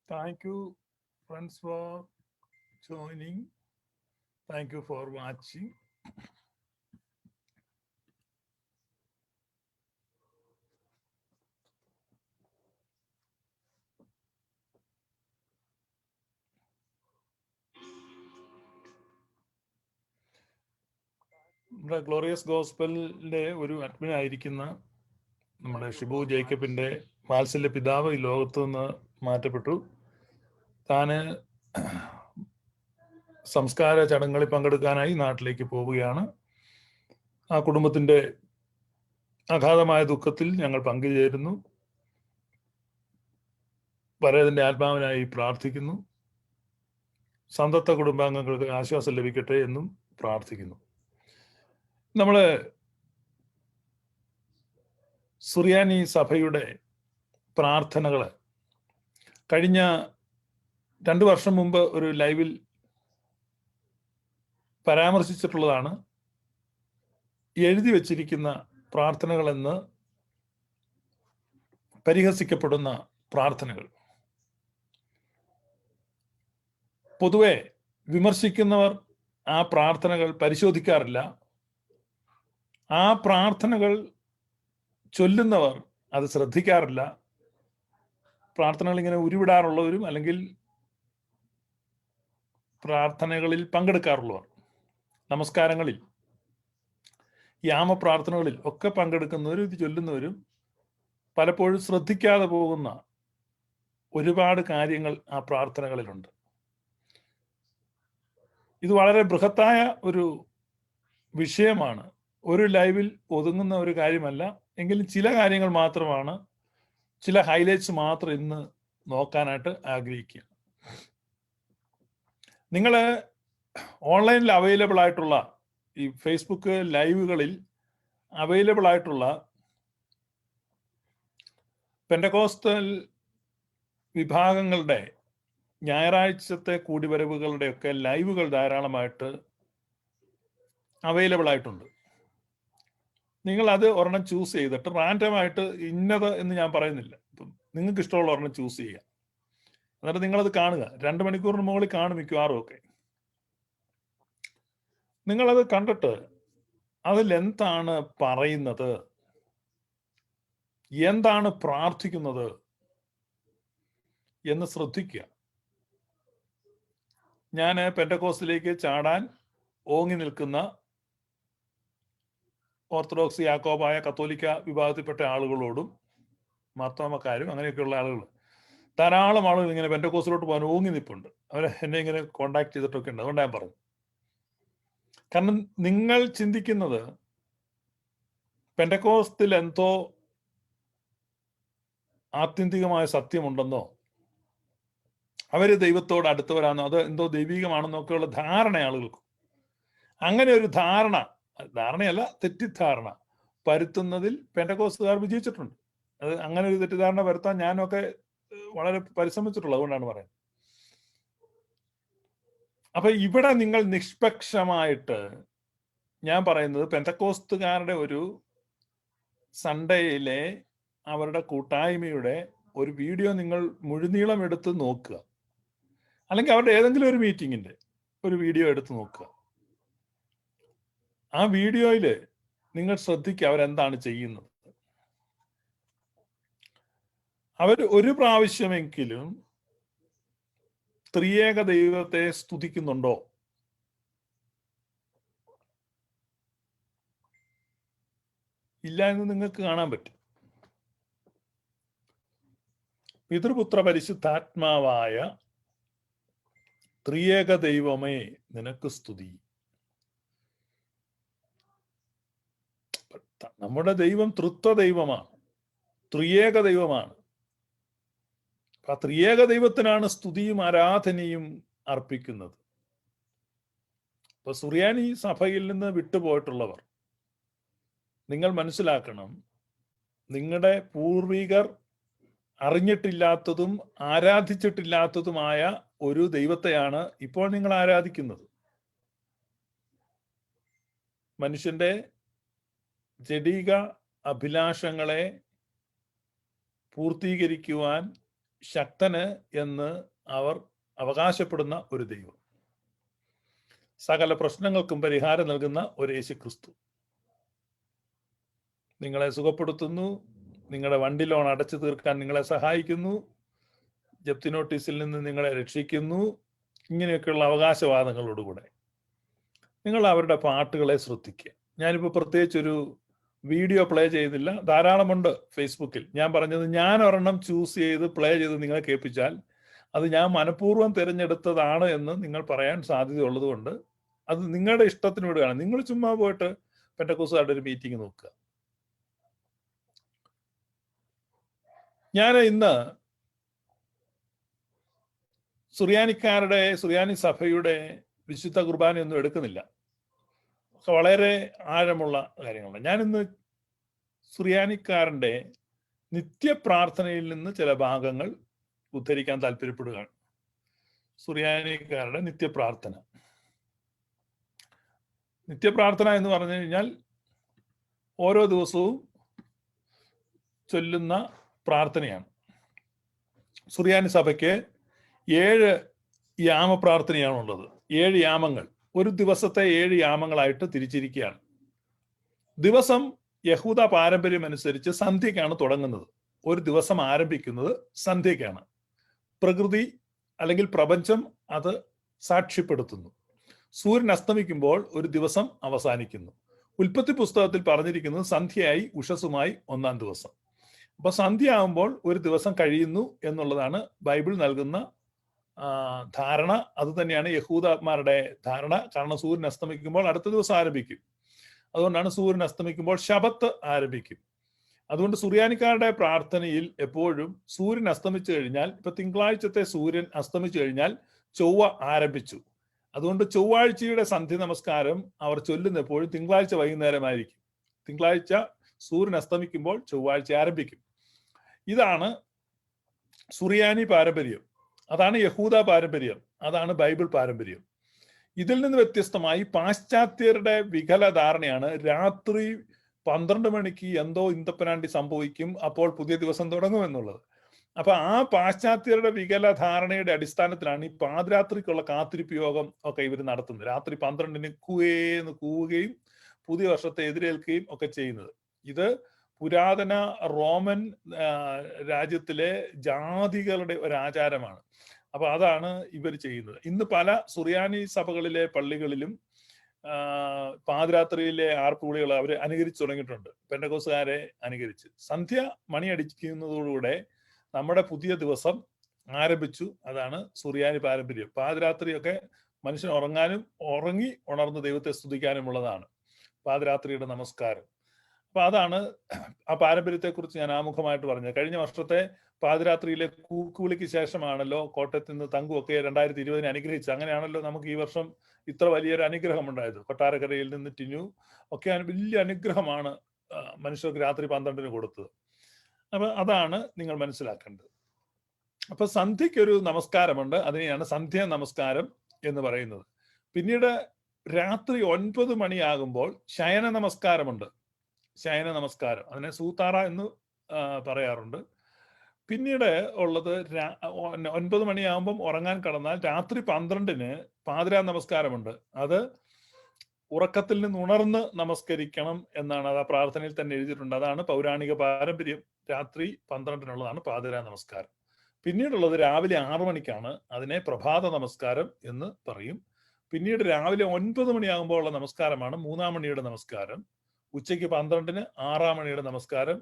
Thank you, friends, for joining. Thank you for watching. നമ്മുടെ glorious ഗോസ്പലിന്റെ ഒരു admin ആയിരിക്കുന്ന നമ്മുടെ ഷിബു ജേക്കബിന്റെ വാത്സല്യ പിതാവ് ഈ ലോകത്തു നിന്ന് മാറ്റപ്പെട്ടു. താന് സംസ്കാര ചടങ്ങുകളിൽ പങ്കെടുക്കാനായി നാട്ടിലേക്ക് പോവുകയാണ്. ആ കുടുംബത്തിന്റെ അഗാധമായ ദുഃഖത്തിൽ ഞങ്ങൾ പങ്കുചേരുന്നു. പരേതന്റെ ആത്മാവിനായി പ്രാർത്ഥിക്കുന്നു. സന്തപ്ത കുടുംബാംഗങ്ങൾക്ക് ആശ്വാസം ലഭിക്കട്ടെ എന്നും പ്രാർത്ഥിക്കുന്നു. നമ്മള് സുറിയാനി സഭയുടെ പ്രാർത്ഥനകള് കഴിഞ്ഞ 2 വർഷം മുമ്പ് ഒരു ലൈവിൽ പരാമർശിച്ചിട്ടുള്ളതാണ്. എഴുതി വച്ചിരിക്കുന്ന പ്രാർത്ഥനകളെന്ന് പരിഹസിക്കപ്പെടുന്ന പ്രാർത്ഥനകൾ. പൊതുവെ വിമർശിക്കുന്നവർ ആ പ്രാർത്ഥനകൾ പരിശോധിക്കാറില്ല. ആ പ്രാർത്ഥനകൾ ചൊല്ലുന്നവർ അത് ശ്രദ്ധിക്കാറില്ല. പ്രാർത്ഥനകൾ ഇങ്ങനെ ഉരുവിടാറുള്ളവരും അല്ലെങ്കിൽ പ്രാർത്ഥനകളിൽ പങ്കെടുക്കാറുള്ളവർ, നമസ്കാരങ്ങളിൽ, യാമപ്രാർത്ഥനകളിൽ ഒക്കെ പങ്കെടുക്കുന്നവരും ഇത് ചൊല്ലുന്നവരും പലപ്പോഴും ശ്രദ്ധിക്കാതെ പോകുന്ന ഒരുപാട് കാര്യങ്ങൾ ആ പ്രാർത്ഥനകളിലുണ്ട്. ഇത് വളരെ ബൃഹത്തായ ഒരു വിഷയമാണ്. ഒരു ലൈവിൽ ഒതുങ്ങുന്ന ഒരു കാര്യമല്ല. എങ്കിലും ചില കാര്യങ്ങൾ മാത്രമാണ്, ചില ഹൈലൈറ്റ്സ് മാത്രം ഇന്ന് നോക്കാനായിട്ട് ആഗ്രഹിക്കുക. നിങ്ങൾ ഓൺലൈനിൽ അവൈലബിൾ ആയിട്ടുള്ള ഈ ഫേസ്ബുക്ക് ലൈവുകളിൽ അവൈലബിൾ ആയിട്ടുള്ള പെന്തക്കോസ്തൽ വിഭാഗങ്ങളുടെ ഞായറാഴ്ചത്തെ കൂടിവരവുകളുടെയൊക്കെ ലൈവുകൾ ധാരാളമായിട്ട് അവൈലബിൾ ആയിട്ടുണ്ട്. നിങ്ങൾ അത് ഒരെണ്ണം ചൂസ് ചെയ്തിട്ട്, റാൻഡമായിട്ട് ഇന്നത് എന്ന് ഞാൻ പറയുന്നില്ല, ഇപ്പം നിങ്ങൾക്ക് ഇഷ്ടമുള്ള ഒരെണ്ണം ചൂസ് ചെയ്യുക. എന്നിട്ട് നിങ്ങളത് കാണുക. 2 മണിക്കൂറിന് മുകളിൽ കാണും മിക്കവാറും ഒക്കെ. നിങ്ങളത് കണ്ടിട്ട് അതിൽ എന്താണ് പറയുന്നത്, എന്താണ് പ്രാർത്ഥിക്കുന്നത് എന്ന് ശ്രദ്ധിക്കുക. ഞാൻ പെന്തക്കോസ്തിലേക്ക് ചാടാൻ ഓങ്ങി നിൽക്കുന്ന ഓർത്തഡോക്സ്, യാക്കോബായ, കത്തോലിക്ക വിഭാഗത്തിൽപ്പെട്ട ആളുകളോടും മാർത്തോമക്കാരും അങ്ങനെയൊക്കെയുള്ള ആളുകൾ, ധാരാളം ആളുകൾ ഇങ്ങനെ പെന്തക്കോസ്തിലോട്ട് പോകാൻ ഓങ്ങി നിൽപ്പുണ്ട്. അവർ എന്നെ ഇങ്ങനെ കോണ്ടാക്ട് ചെയ്തിട്ടൊക്കെ ഉണ്ട്. അതുകൊണ്ട് ഞാൻ പറഞ്ഞു. കാരണം നിങ്ങൾ ചിന്തിക്കുന്നത് പെന്തക്കോസ്തിൽ എന്തോ ആത്യന്തികമായ സത്യമുണ്ടെന്നോ, അവര് ദൈവത്തോട് അടുത്തവരാണെന്നോ, അത് എന്തോ ദൈവികമാണെന്നോ ഒക്കെയുള്ള ധാരണ ആളുകൾക്ക്. അങ്ങനെ ഒരു ധാരണയല്ല, തെറ്റിദ്ധാരണ പരത്തുന്നതിൽ പെന്തക്കോസ്തുകാർ വിജയിച്ചിട്ടുണ്ട്. അത് അങ്ങനെ ഒരു തെറ്റിദ്ധാരണ വരുത്താൻ ഞാനൊക്കെ വളരെ പരിശ്രമിച്ചിട്ടുള്ളത്. അതുകൊണ്ടാണ് പറയുന്നത്. അപ്പൊ ഇവിടെ നിങ്ങൾ നിഷ്പക്ഷമായിട്ട്, ഞാൻ പറയുന്നത് പെന്തക്കോസ്തുകാരുടെ ഒരു സൺഡേയിലെ അവരുടെ കൂട്ടായ്മയുടെ ഒരു വീഡിയോ നിങ്ങൾ മുഴുനീളം എടുത്ത് നോക്കുക. അല്ലെങ്കിൽ അവരുടെ ഏതെങ്കിലും ഒരു മീറ്റിങ്ങിന്റെ ഒരു വീഡിയോ എടുത്ത് നോക്കുക. ആ വീഡിയോയിൽ നിങ്ങൾ ശ്രദ്ധിക്കുക അവരെന്താണ് ചെയ്യുന്നത്. അവർ ഒരു പ്രാവശ്യമെങ്കിലും ത്രിയേക ദൈവത്തെ സ്തുതിക്കുന്നുണ്ടോ? ഇല്ല എന്ന് നിങ്ങൾക്ക് കാണാൻ പറ്റും. പിതൃപുത്ര പരിശുദ്ധാത്മാവായ ത്രിയേക ദൈവമേ നിനക്ക് സ്തുതി. നമ്മുടെ ദൈവം തൃത്വ ദൈവമാണ്, ത്രിയേക ദൈവമാണ്. ആ ത്രിയേക ദൈവത്തിനാണ് സ്തുതിയും ആരാധനയും അർപ്പിക്കുന്നത്. അപ്പൊ സുറിയാനി സഭയിൽ നിന്ന് വിട്ടുപോയിട്ടുള്ളവർ, നിങ്ങൾ മനസ്സിലാക്കണം, നിങ്ങളുടെ പൂർവികർ അറിഞ്ഞിട്ടില്ലാത്തതും ആരാധിച്ചിട്ടില്ലാത്തതുമായ ഒരു ദൈവത്തെയാണ് ഇപ്പോൾ നിങ്ങൾ ആരാധിക്കുന്നത്. മനുഷ്യന്റെ ജഡിക അഭിലാഷങ്ങളെ പൂർത്തീകരിക്കുവാൻ ശക്തന് എന്ന് അവർ അവകാശപ്പെടുന്ന ഒരു ദൈവം, സകല പ്രശ്നങ്ങൾക്കും പരിഹാരം നൽകുന്ന ഒരു യേശുക്രിസ്തു നിങ്ങളെ സുഖപ്പെടുത്തുന്നു, നിങ്ങളുടെ വണ്ടി ലോൺ അടച്ചു തീർക്കാൻ നിങ്ങളെ സഹായിക്കുന്നു, ജപ്തി നോട്ടീസിൽ നിന്ന് നിങ്ങളെ രക്ഷിക്കുന്നു. ഇങ്ങനെയൊക്കെയുള്ള അവകാശവാദങ്ങളോടുകൂടെ നിങ്ങൾ അവരുടെ പാട്ടുകളെ ശ്രദ്ധിക്കുക. ഞാനിപ്പോൾ പ്രത്യേകിച്ചൊരു വീഡിയോ പ്ലേ ചെയ്തില്ല, ധാരാളമുണ്ട് ഫേസ്ബുക്കിൽ. ഞാൻ പറഞ്ഞത്, ഞാൻ ഒരെണ്ണം ചൂസ് ചെയ്ത് പ്ലേ ചെയ്ത് നിങ്ങളെ കേൾപ്പിച്ചാൽ അത് ഞാൻ മനഃപൂർവ്വം തിരഞ്ഞെടുത്തതാണ് എന്ന് നിങ്ങൾ പറയാൻ സാധ്യതയുള്ളത് കൊണ്ട് അത് നിങ്ങളുടെ ഇഷ്ടത്തിന് വിടുകയാണ്. നിങ്ങൾ ചുമ്മാ പോയിട്ട് പെന്തക്കോസ്തുകാരുടെ ഒരു മീറ്റിംഗ് നോക്കുക. ഞാൻ ഇന്ന് സുറിയാനി സഭയുടെ വിശുദ്ധ കുർബാനയൊന്നും എടുക്കുന്നില്ല, വളരെ ആഴമുള്ള കാര്യങ്ങളാണ്. ഞാനിന്ന് സുറിയാനിക്കാരൻ്റെ നിത്യപ്രാർത്ഥനയിൽ നിന്ന് ചില ഭാഗങ്ങൾ ഉദ്ധരിക്കാൻ താല്പര്യപ്പെടുകയാണ്. സുറിയാനിക്കാരുടെ നിത്യപ്രാർത്ഥന എന്ന് പറഞ്ഞു കഴിഞ്ഞാൽ ഓരോ ദിവസവും ചൊല്ലുന്ന പ്രാർത്ഥനയാണ്. സുറിയാനി സഭയ്ക്ക് 7 യാമപ്രാർത്ഥനയാണുള്ളത്. 7 യാമങ്ങൾ, ഒരു ദിവസത്തെ 7 യാമങ്ങളായിട്ട് തിരിച്ചിരിക്കുകയാണ്. ദിവസം യഹൂദ പാരമ്പര്യം അനുസരിച്ച് സന്ധ്യയ്ക്കാണ് തുടങ്ങുന്നത്. ഒരു ദിവസം ആരംഭിക്കുന്നത് സന്ധ്യയ്ക്കാണ്. പ്രകൃതി അല്ലെങ്കിൽ പ്രപഞ്ചം അത് സാക്ഷ്യപ്പെടുത്തുന്നു. സൂര്യൻ അസ്തമിക്കുമ്പോൾ ഒരു ദിവസം അവസാനിക്കുന്നു. ഉൽപ്പത്തി പുസ്തകത്തിൽ പറഞ്ഞിരിക്കുന്നത് സന്ധ്യയായി ഉഷസ്സുമായി 1-ാം ദിവസം. അപ്പൊ സന്ധ്യ ആകുമ്പോൾ ഒരു ദിവസം കഴിയുന്നു എന്നുള്ളതാണ് ബൈബിൾ നൽകുന്ന ധാരണ. അത് തന്നെയാണ് യഹൂദന്മാരുടെ ധാരണ. കാരണം സൂര്യൻ അസ്തമിക്കുമ്പോൾ അടുത്ത ദിവസം ആരംഭിക്കും. അതുകൊണ്ടാണ് സൂര്യൻ അസ്തമിക്കുമ്പോൾ ശബത്ത് ആരംഭിക്കും. അതുകൊണ്ട് സുറിയാനിക്കാരുടെ പ്രാർത്ഥനയിൽ എപ്പോഴും സൂര്യൻ അസ്തമിച്ചു കഴിഞ്ഞാൽ, ഇപ്പൊ തിങ്കളാഴ്ചത്തെ സൂര്യൻ അസ്തമിച്ചു കഴിഞ്ഞാൽ ചൊവ്വ ആരംഭിച്ചു. അതുകൊണ്ട് ചൊവ്വാഴ്ചയുടെ സന്ധ്യ നമസ്കാരം അവർ ചൊല്ലുന്ന എപ്പോഴും തിങ്കളാഴ്ച വൈകുന്നേരമായിരിക്കും. തിങ്കളാഴ്ച സൂര്യൻ അസ്തമിക്കുമ്പോൾ ചൊവ്വാഴ്ച ആരംഭിക്കും. ഇതാണ് സുറിയാനി പാരമ്പര്യം, അതാണ് യഹൂദ പാരമ്പര്യം, അതാണ് ബൈബിൾ പാരമ്പര്യം. ഇതിൽ നിന്ന് വ്യത്യസ്തമായി പാശ്ചാത്യരുടെ വികല ധാരണയാണ് രാത്രി 12 മണിക്ക് എന്തോ ഇന്തപ്പനാണ്ടി സംഭവിക്കും, അപ്പോൾ പുതിയ ദിവസം തുടങ്ങും എന്നുള്ളത്. അപ്പൊ ആ പാശ്ചാത്യരുടെ വികല ധാരണയുടെ അടിസ്ഥാനത്തിലാണ് ഈ പാതിരാത്രിക്കുള്ള കാത്തിരിപ്പ് യോഗം ഒക്കെ ഇവർ നടത്തുന്നത്. രാത്രി 12-ന് കൂവേന്ന് കൂവുകയും പുതിയ വർഷത്തെ എതിരേൽക്കുകയും ഒക്കെ ചെയ്യുന്നത്. ഇത് പുരാതന റോമൻ രാജ്യത്തിലെ ജാതികളുടെ ഒരു ആചാരമാണ്. അപ്പൊ അതാണ് ഇവർ ചെയ്യുന്നത്. ഇന്ന് പല സുറിയാനി സഭകളിലെ പള്ളികളിലും പാതിരാത്രിയിലെ ആർപ്പുവിളികൾ അവർ അനുകരിച്ചു തുടങ്ങിയിട്ടുണ്ട്. പെന്തക്കോസ്തുകാരെ അനുകരിച്ച് സന്ധ്യ മണി അടിക്കുന്നതോടുകൂടെ നമ്മുടെ പുതിയ ദിവസം ആരംഭിച്ചു. അതാണ് സുറിയാനി പാരമ്പര്യം. പാതിരാത്രിയൊക്കെ മനുഷ്യൻ ഉറങ്ങി ഉണർന്ന് ദൈവത്തെ സ്തുതിക്കാനുമുള്ളതാണ് പാതിരാത്രിയുടെ നമസ്കാരം. അപ്പൊ അതാണ് ആ പാരമ്പര്യത്തെക്കുറിച്ച് ഞാൻ ആമുഖമായിട്ട് പറഞ്ഞത്. കഴിഞ്ഞ വർഷത്തെ പാതിരാത്രിയിലെ കൂക്കുവിളിക്ക് ശേഷമാണല്ലോ കോട്ടയത്ത് നിന്ന് തങ്കുമൊക്കെ 2020 അനുഗ്രഹിച്ചത്. അങ്ങനെയാണല്ലോ നമുക്ക് ഈ വർഷം ഇത്ര വലിയൊരു അനുഗ്രഹം ഉണ്ടായത്. കൊട്ടാരക്കരയിൽ നിന്ന് ടിനു ഒക്കെ വലിയ അനുഗ്രഹമാണ് മനുഷ്യർക്ക് രാത്രി 12-ന് കൊടുത്തത്. അപ്പൊ അതാണ് നിങ്ങൾ മനസ്സിലാക്കേണ്ടത്. അപ്പൊ സന്ധ്യയ്ക്കൊരു നമസ്കാരമുണ്ട്, അതിനെയാണ് സന്ധ്യ നമസ്കാരം എന്ന് പറയുന്നത്. പിന്നീട് രാത്രി 9 മണിയാകുമ്പോൾ ശയന നമസ്കാരമുണ്ട്. ശയന നമസ്കാരം, അതിനെ സൂത്താറ എന്ന് പറയാറുണ്ട്. പിന്നീട് ഉള്ളത് 9 മണിയാകുമ്പം ഉറങ്ങാൻ കടന്നാൽ രാത്രി 12-ന് പാതിരാ നമസ്കാരമുണ്ട്. അത് ഉറക്കത്തിൽ നിന്ന് ഉണർന്ന് നമസ്കരിക്കണം എന്നാണ് അത് ആ പ്രാർത്ഥനയിൽ തന്നെ എഴുതിയിട്ടുണ്ട്. അതാണ് പൗരാണിക പാരമ്പര്യം. രാത്രി 12-നുള്ളതാണ് പാതിരാ നമസ്കാരം. പിന്നീടുള്ളത് രാവിലെ 6 മണിക്കാണ്. അതിനെ പ്രഭാത നമസ്കാരം എന്ന് പറയും. പിന്നീട് രാവിലെ 9 മണിയാകുമ്പോൾ ഉള്ള നമസ്കാരമാണ് 3-ാം മണിയുടെ നമസ്കാരം. ഉച്ചയ്ക്ക് 12-ന് 6-ാം മണിയുടെ നമസ്കാരം.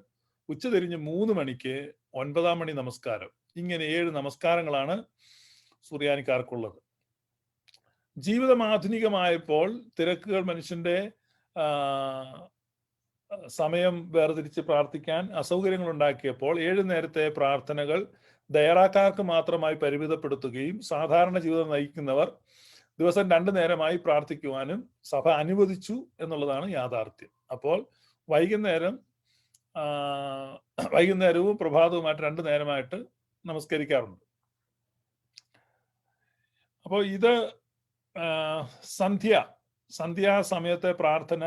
ഉച്ചതിരിഞ്ഞ് 3 മണിക്ക് 9-ാം മണി നമസ്കാരം. ഇങ്ങനെ 7 നമസ്കാരങ്ങളാണ് സുറിയാനിക്കാർക്കുള്ളത്. ജീവിതം ആധുനികമായപ്പോൾ തിരക്കുകൾ മനുഷ്യന്റെ സമയം വേർതിരിച്ച് പ്രാർത്ഥിക്കാൻ അസൗകര്യങ്ങൾ ഉണ്ടാക്കിയപ്പോൾ 7 നേരത്തെ പ്രാർത്ഥനകൾ ദയറാക്കാർക്ക് മാത്രമായി പരിമിതപ്പെടുത്തുകയും സാധാരണ ജീവിതം നയിക്കുന്നവർ ദിവസം 2 നേരമായി പ്രാർത്ഥിക്കുവാനും സഭ അനുവദിച്ചു എന്നുള്ളതാണ് യാഥാർത്ഥ്യം. അപ്പോൾ വൈകുന്നേരവും പ്രഭാതവുമായിട്ട് 2 നേരമായിട്ട് നമസ്കരിക്കാറുണ്ട്. അപ്പോൾ ഇത് സന്ധ്യാസമയത്തെ പ്രാർത്ഥന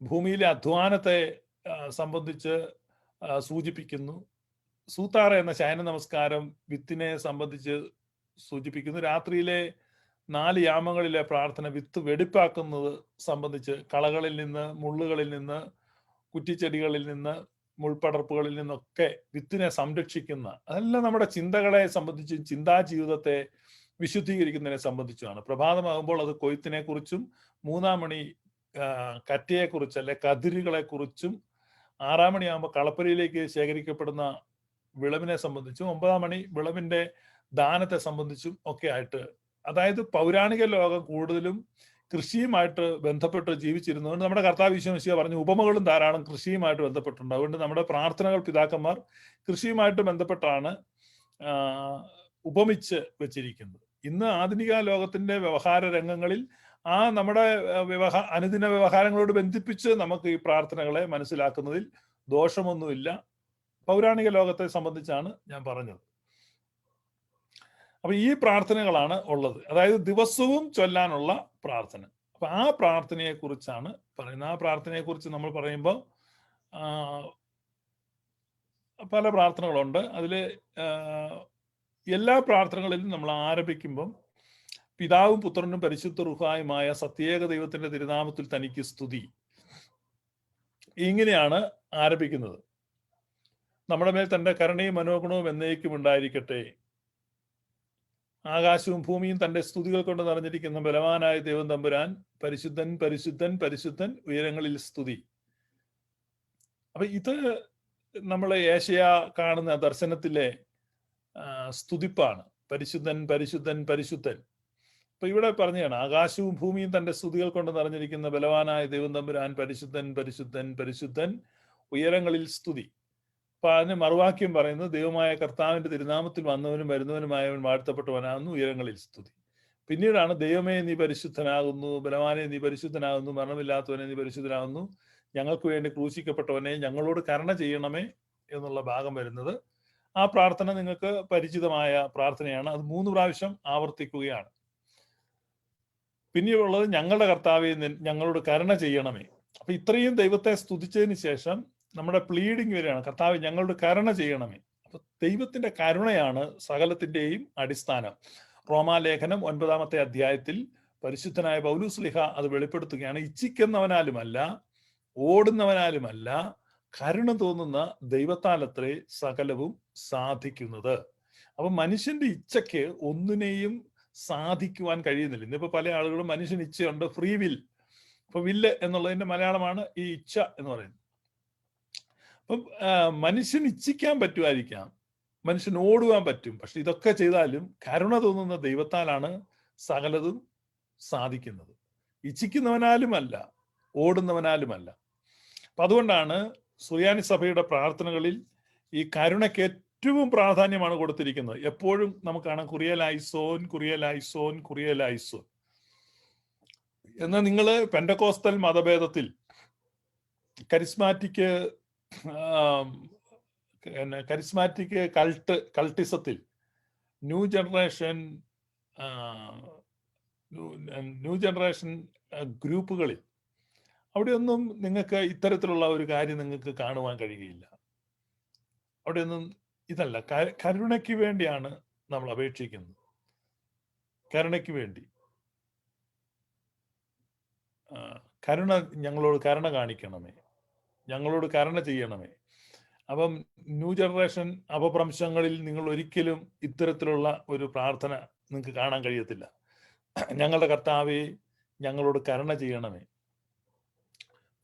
ഭൂമിയിലെ അധ്വാനത്തെ സംബന്ധിച്ച് സൂചിപ്പിക്കുന്നു. സൂത്താറ എന്ന ശയന നമസ്കാരം വിത്തിനെ സംബന്ധിച്ച് സൂചിപ്പിക്കുന്നു. രാത്രിയിലെ 4 യാമങ്ങളിലെ പ്രാർത്ഥന വിത്ത് വെടിപ്പാക്കുന്നത് സംബന്ധിച്ച് കളകളിൽ നിന്ന്, മുള്ളുകളിൽ നിന്ന്, കുറ്റിച്ചെടികളിൽ നിന്ന്, മുൾപടർപ്പുകളിൽ നിന്നൊക്കെ വിത്തിനെ സംരക്ഷിക്കുന്ന, അതെല്ലാം നമ്മുടെ ചിന്തകളെ സംബന്ധിച്ചും ചിന്താ ജീവിതത്തെ വിശുദ്ധീകരിക്കുന്നതിനെ സംബന്ധിച്ചുമാണ്. പ്രഭാതമാകുമ്പോൾ അത് കൊയ്ത്തിനെ കുറിച്ചും 3-ാം മണി കറ്റയെ കുറിച്ച് അല്ലെ കതിരുകളെ കുറിച്ചും 6-ാം മണിയാകുമ്പോൾ കളപ്പരിയിലേക്ക് ശേഖരിക്കപ്പെടുന്ന വിളവിനെ സംബന്ധിച്ചും 9-ാം മണി വിളവിന്റെ ദാനത്തെ സംബന്ധിച്ചും ഒക്കെ ആയിട്ട്, അതായത് പൗരാണിക ലോകം കൂടുതലും കൃഷിയുമായിട്ട് ബന്ധപ്പെട്ട് ജീവിച്ചിരുന്നതുകൊണ്ട് നമ്മുടെ കർത്താവ് ഈശോ മിശിഹാ പറഞ്ഞു ഉപമകളും ധാരാളം കൃഷിയുമായിട്ട് ബന്ധപ്പെട്ടുണ്ട്. അതുകൊണ്ട് നമ്മുടെ പ്രാർത്ഥനകൾ പിതാക്കന്മാർ കൃഷിയുമായിട്ട് ബന്ധപ്പെട്ടാണ് ഉപമിച്ച് വെച്ചിരിക്കുന്നത്. ഇന്ന് ആധുനിക ലോകത്തിന്റെ വ്യവഹാര രംഗങ്ങളിൽ നമ്മുടെ അനുദിന വ്യവഹാരങ്ങളോട് ബന്ധിപ്പിച്ച് നമുക്ക് ഈ പ്രാർത്ഥനകളെ മനസ്സിലാക്കുന്നതിൽ ദോഷമൊന്നുമില്ല. പൗരാണിക ലോകത്തെ സംബന്ധിച്ചാണ് ഞാൻ പറഞ്ഞത്. അപ്പൊ ഈ പ്രാർത്ഥനകളാണ് ഉള്ളത്, അതായത് ദിവസവും ചൊല്ലാനുള്ള പ്രാർത്ഥന. അപ്പൊ ആ പ്രാർത്ഥനയെ കുറിച്ചാണ് പറയുന്നത്. ആ പ്രാർത്ഥനയെ കുറിച്ച് നമ്മൾ പറയുമ്പോൾ പല പ്രാർത്ഥനകളുണ്ട്. അതില് എല്ലാ പ്രാർത്ഥനകളിലും നമ്മൾ ആരംഭിക്കുമ്പം പിതാവും പുത്രനും പരിശുദ്ധ റൂഹായുമായ സത്യേക ദൈവത്തിന്റെ തിരുനാമത്തിൽ തനിക്ക് സ്തുതി, ഇങ്ങനെയാണ് ആരംഭിക്കുന്നത്. നമ്മുടെ മേൽ തന്റെ കരുണയും മനോഗുണവും എന്നേക്കും ഉണ്ടായിരിക്കട്ടെ. ആകാശവും ഭൂമിയും തന്റെ സ്തുതികൾ കൊണ്ട് നിറഞ്ഞിരിക്കുന്ന ബലവാനായ ദൈവം തമ്പുരാൻ പരിശുദ്ധൻ പരിശുദ്ധൻ പരിശുദ്ധൻ, ഉയരങ്ങളിൽ സ്തുതി. അപ്പൊ ഇത് നമ്മൾ ഏശയ്യാ കാണുന്ന ദർശനത്തിലെ സ്തുതിപ്പാണ്. പരിശുദ്ധൻ പരിശുദ്ധൻ പരിശുദ്ധൻ. അപ്പൊ ഇവിടെ പറഞ്ഞാണ് ആകാശവും ഭൂമിയും തന്റെ സ്തുതികൾ കൊണ്ട് നിറഞ്ഞിരിക്കുന്ന ബലവാനായ ദൈവം തമ്പുരാൻ പരിശുദ്ധൻ പരിശുദ്ധൻ പരിശുദ്ധൻ, ഉയരങ്ങളിൽ സ്തുതി. അപ്പൊ അതിന് മറുവാക്യം പറയുന്നത് ദൈവമായ കർത്താവിന്റെ തിരുനാമത്തിൽ വന്നവനും വരുന്നവനുമായവൻ വാഴ്ത്തപ്പെട്ടവനാകുന്നു, ഉയരങ്ങളിൽ സ്തുതി. പിന്നീടാണ് ദൈവമേ നീ പരിശുദ്ധനാകുന്നു, ബലവാനെ നീ പരിശുദ്ധനാകുന്നു, മരണമില്ലാത്തവനെ നീ പരിശുദ്ധനാകുന്നു, ഞങ്ങൾക്ക് വേണ്ടി ക്രൂശിക്കപ്പെട്ടവനെ ഞങ്ങളോട് കരുണ ചെയ്യണമേ എന്നുള്ള ഭാഗം വരുന്നത്. ആ പ്രാർത്ഥന നിങ്ങൾക്ക് പരിചിതമായ പ്രാർത്ഥനയാണ്. അത് 3 പ്രാവശ്യം ആവർത്തിക്കുകയാണ്. പിന്നീടുള്ളത് ഞങ്ങളുടെ കർത്താവെ ഞങ്ങളോട് കരുണ ചെയ്യണമേ. അപ്പൊ ഇത്രയും ദൈവത്തെ സ്തുതിച്ചതിന് ശേഷം നമ്മുടെ പ്ലീഡിങ് വരികയാണ്, കർത്താവ് ഞങ്ങളോട് കരുണ ചെയ്യണമേ. അപ്പൊ ദൈവത്തിന്റെ കരുണയാണ് സകലത്തിന്റെയും അടിസ്ഥാനം. റോമാലേഖനം 9-ാമത്തെ അധ്യായത്തിൽ പരിശുദ്ധനായ പൗലോസ് ശ്ലീഹ അത് വെളിപ്പെടുത്തുകയാണ്. ഇച്ഛിക്കുന്നവനാലുമല്ല, ഓടുന്നവനാലുമല്ല, കരുണ തോന്നുന്ന ദൈവത്താലത്രേ സകലവും സാധിക്കുന്നത്. അപ്പൊ മനുഷ്യന്റെ ഇച്ഛയ്ക്ക് ഒന്നിനെയും സാധിക്കുവാൻ കഴിയുന്നില്ല. ഇന്നിപ്പോ പല ആളുകളും മനുഷ്യന് ഇച്ഛയുണ്ട്, ഫ്രീ വിൽ. അപ്പൊ വില്ല് എന്നുള്ളതിന്റെ മലയാളമാണ് ഈ ഇച്ഛ എന്ന് പറയുന്നത്. അപ്പം മനുഷ്യൻ ഇച്ഛിക്കാൻ പറ്റുമായിരിക്കാം, മനുഷ്യൻ ഓടുവാൻ പറ്റും, പക്ഷെ ഇതൊക്കെ ചെയ്താലും കരുണ തോന്നുന്ന ദൈവത്താലാണ് സകലതും സാധിക്കുന്നത്. ഇച്ഛിക്കുന്നവനാലുമല്ല, ഓടുന്നവനാലുമല്ല. അപ്പൊ അതുകൊണ്ടാണ് സുറിയാനി സഭയുടെ പ്രാർത്ഥനകളിൽ ഈ കരുണയ്ക്ക് ഏറ്റവും പ്രാധാന്യമാണ് കൊടുത്തിരിക്കുന്നത്. എപ്പോഴും നമുക്ക് കാണാം കുറിയലൈസോൻ കുറിയലൈസോൻ കുറിയലൈസോൻ. എന്നാൽ നിങ്ങൾ പെന്തക്കോസ്തൽ മതഭേദത്തിൽ കരിസ്മാറ്റിക് കൾട്ടിസത്തിൽ ന്യൂ ജനറേഷൻ ഗ്രൂപ്പുകളിൽ അവിടെയൊന്നും നിങ്ങൾക്ക് ഇത്തരത്തിലുള്ള ഒരു കാര്യം നിങ്ങൾക്ക് കാണുവാൻ കഴിയുകയില്ല. അവിടെയൊന്നും ഇതല്ല, കരുണയ്ക്ക് വേണ്ടിയാണ് നമ്മൾ അപേക്ഷിക്കുന്നത്. കരുണയ്ക്ക് വേണ്ടി കരുണ, ഞങ്ങളോട് കരുണ കാണിക്കണമേ, ഞങ്ങളോട് കരുണ ചെയ്യണമേ. അപ്പം ന്യൂ ജനറേഷൻ അപഭ്രംശങ്ങളിൽ നിങ്ങൾ ഒരിക്കലും ഇത്തരത്തിലുള്ള ഒരു പ്രാർത്ഥന നിങ്ങൾക്ക് കാണാൻ കഴിയത്തില്ല. ഞങ്ങളുടെ കർത്താവേ ഞങ്ങളോട് കരുണ ചെയ്യണമേ.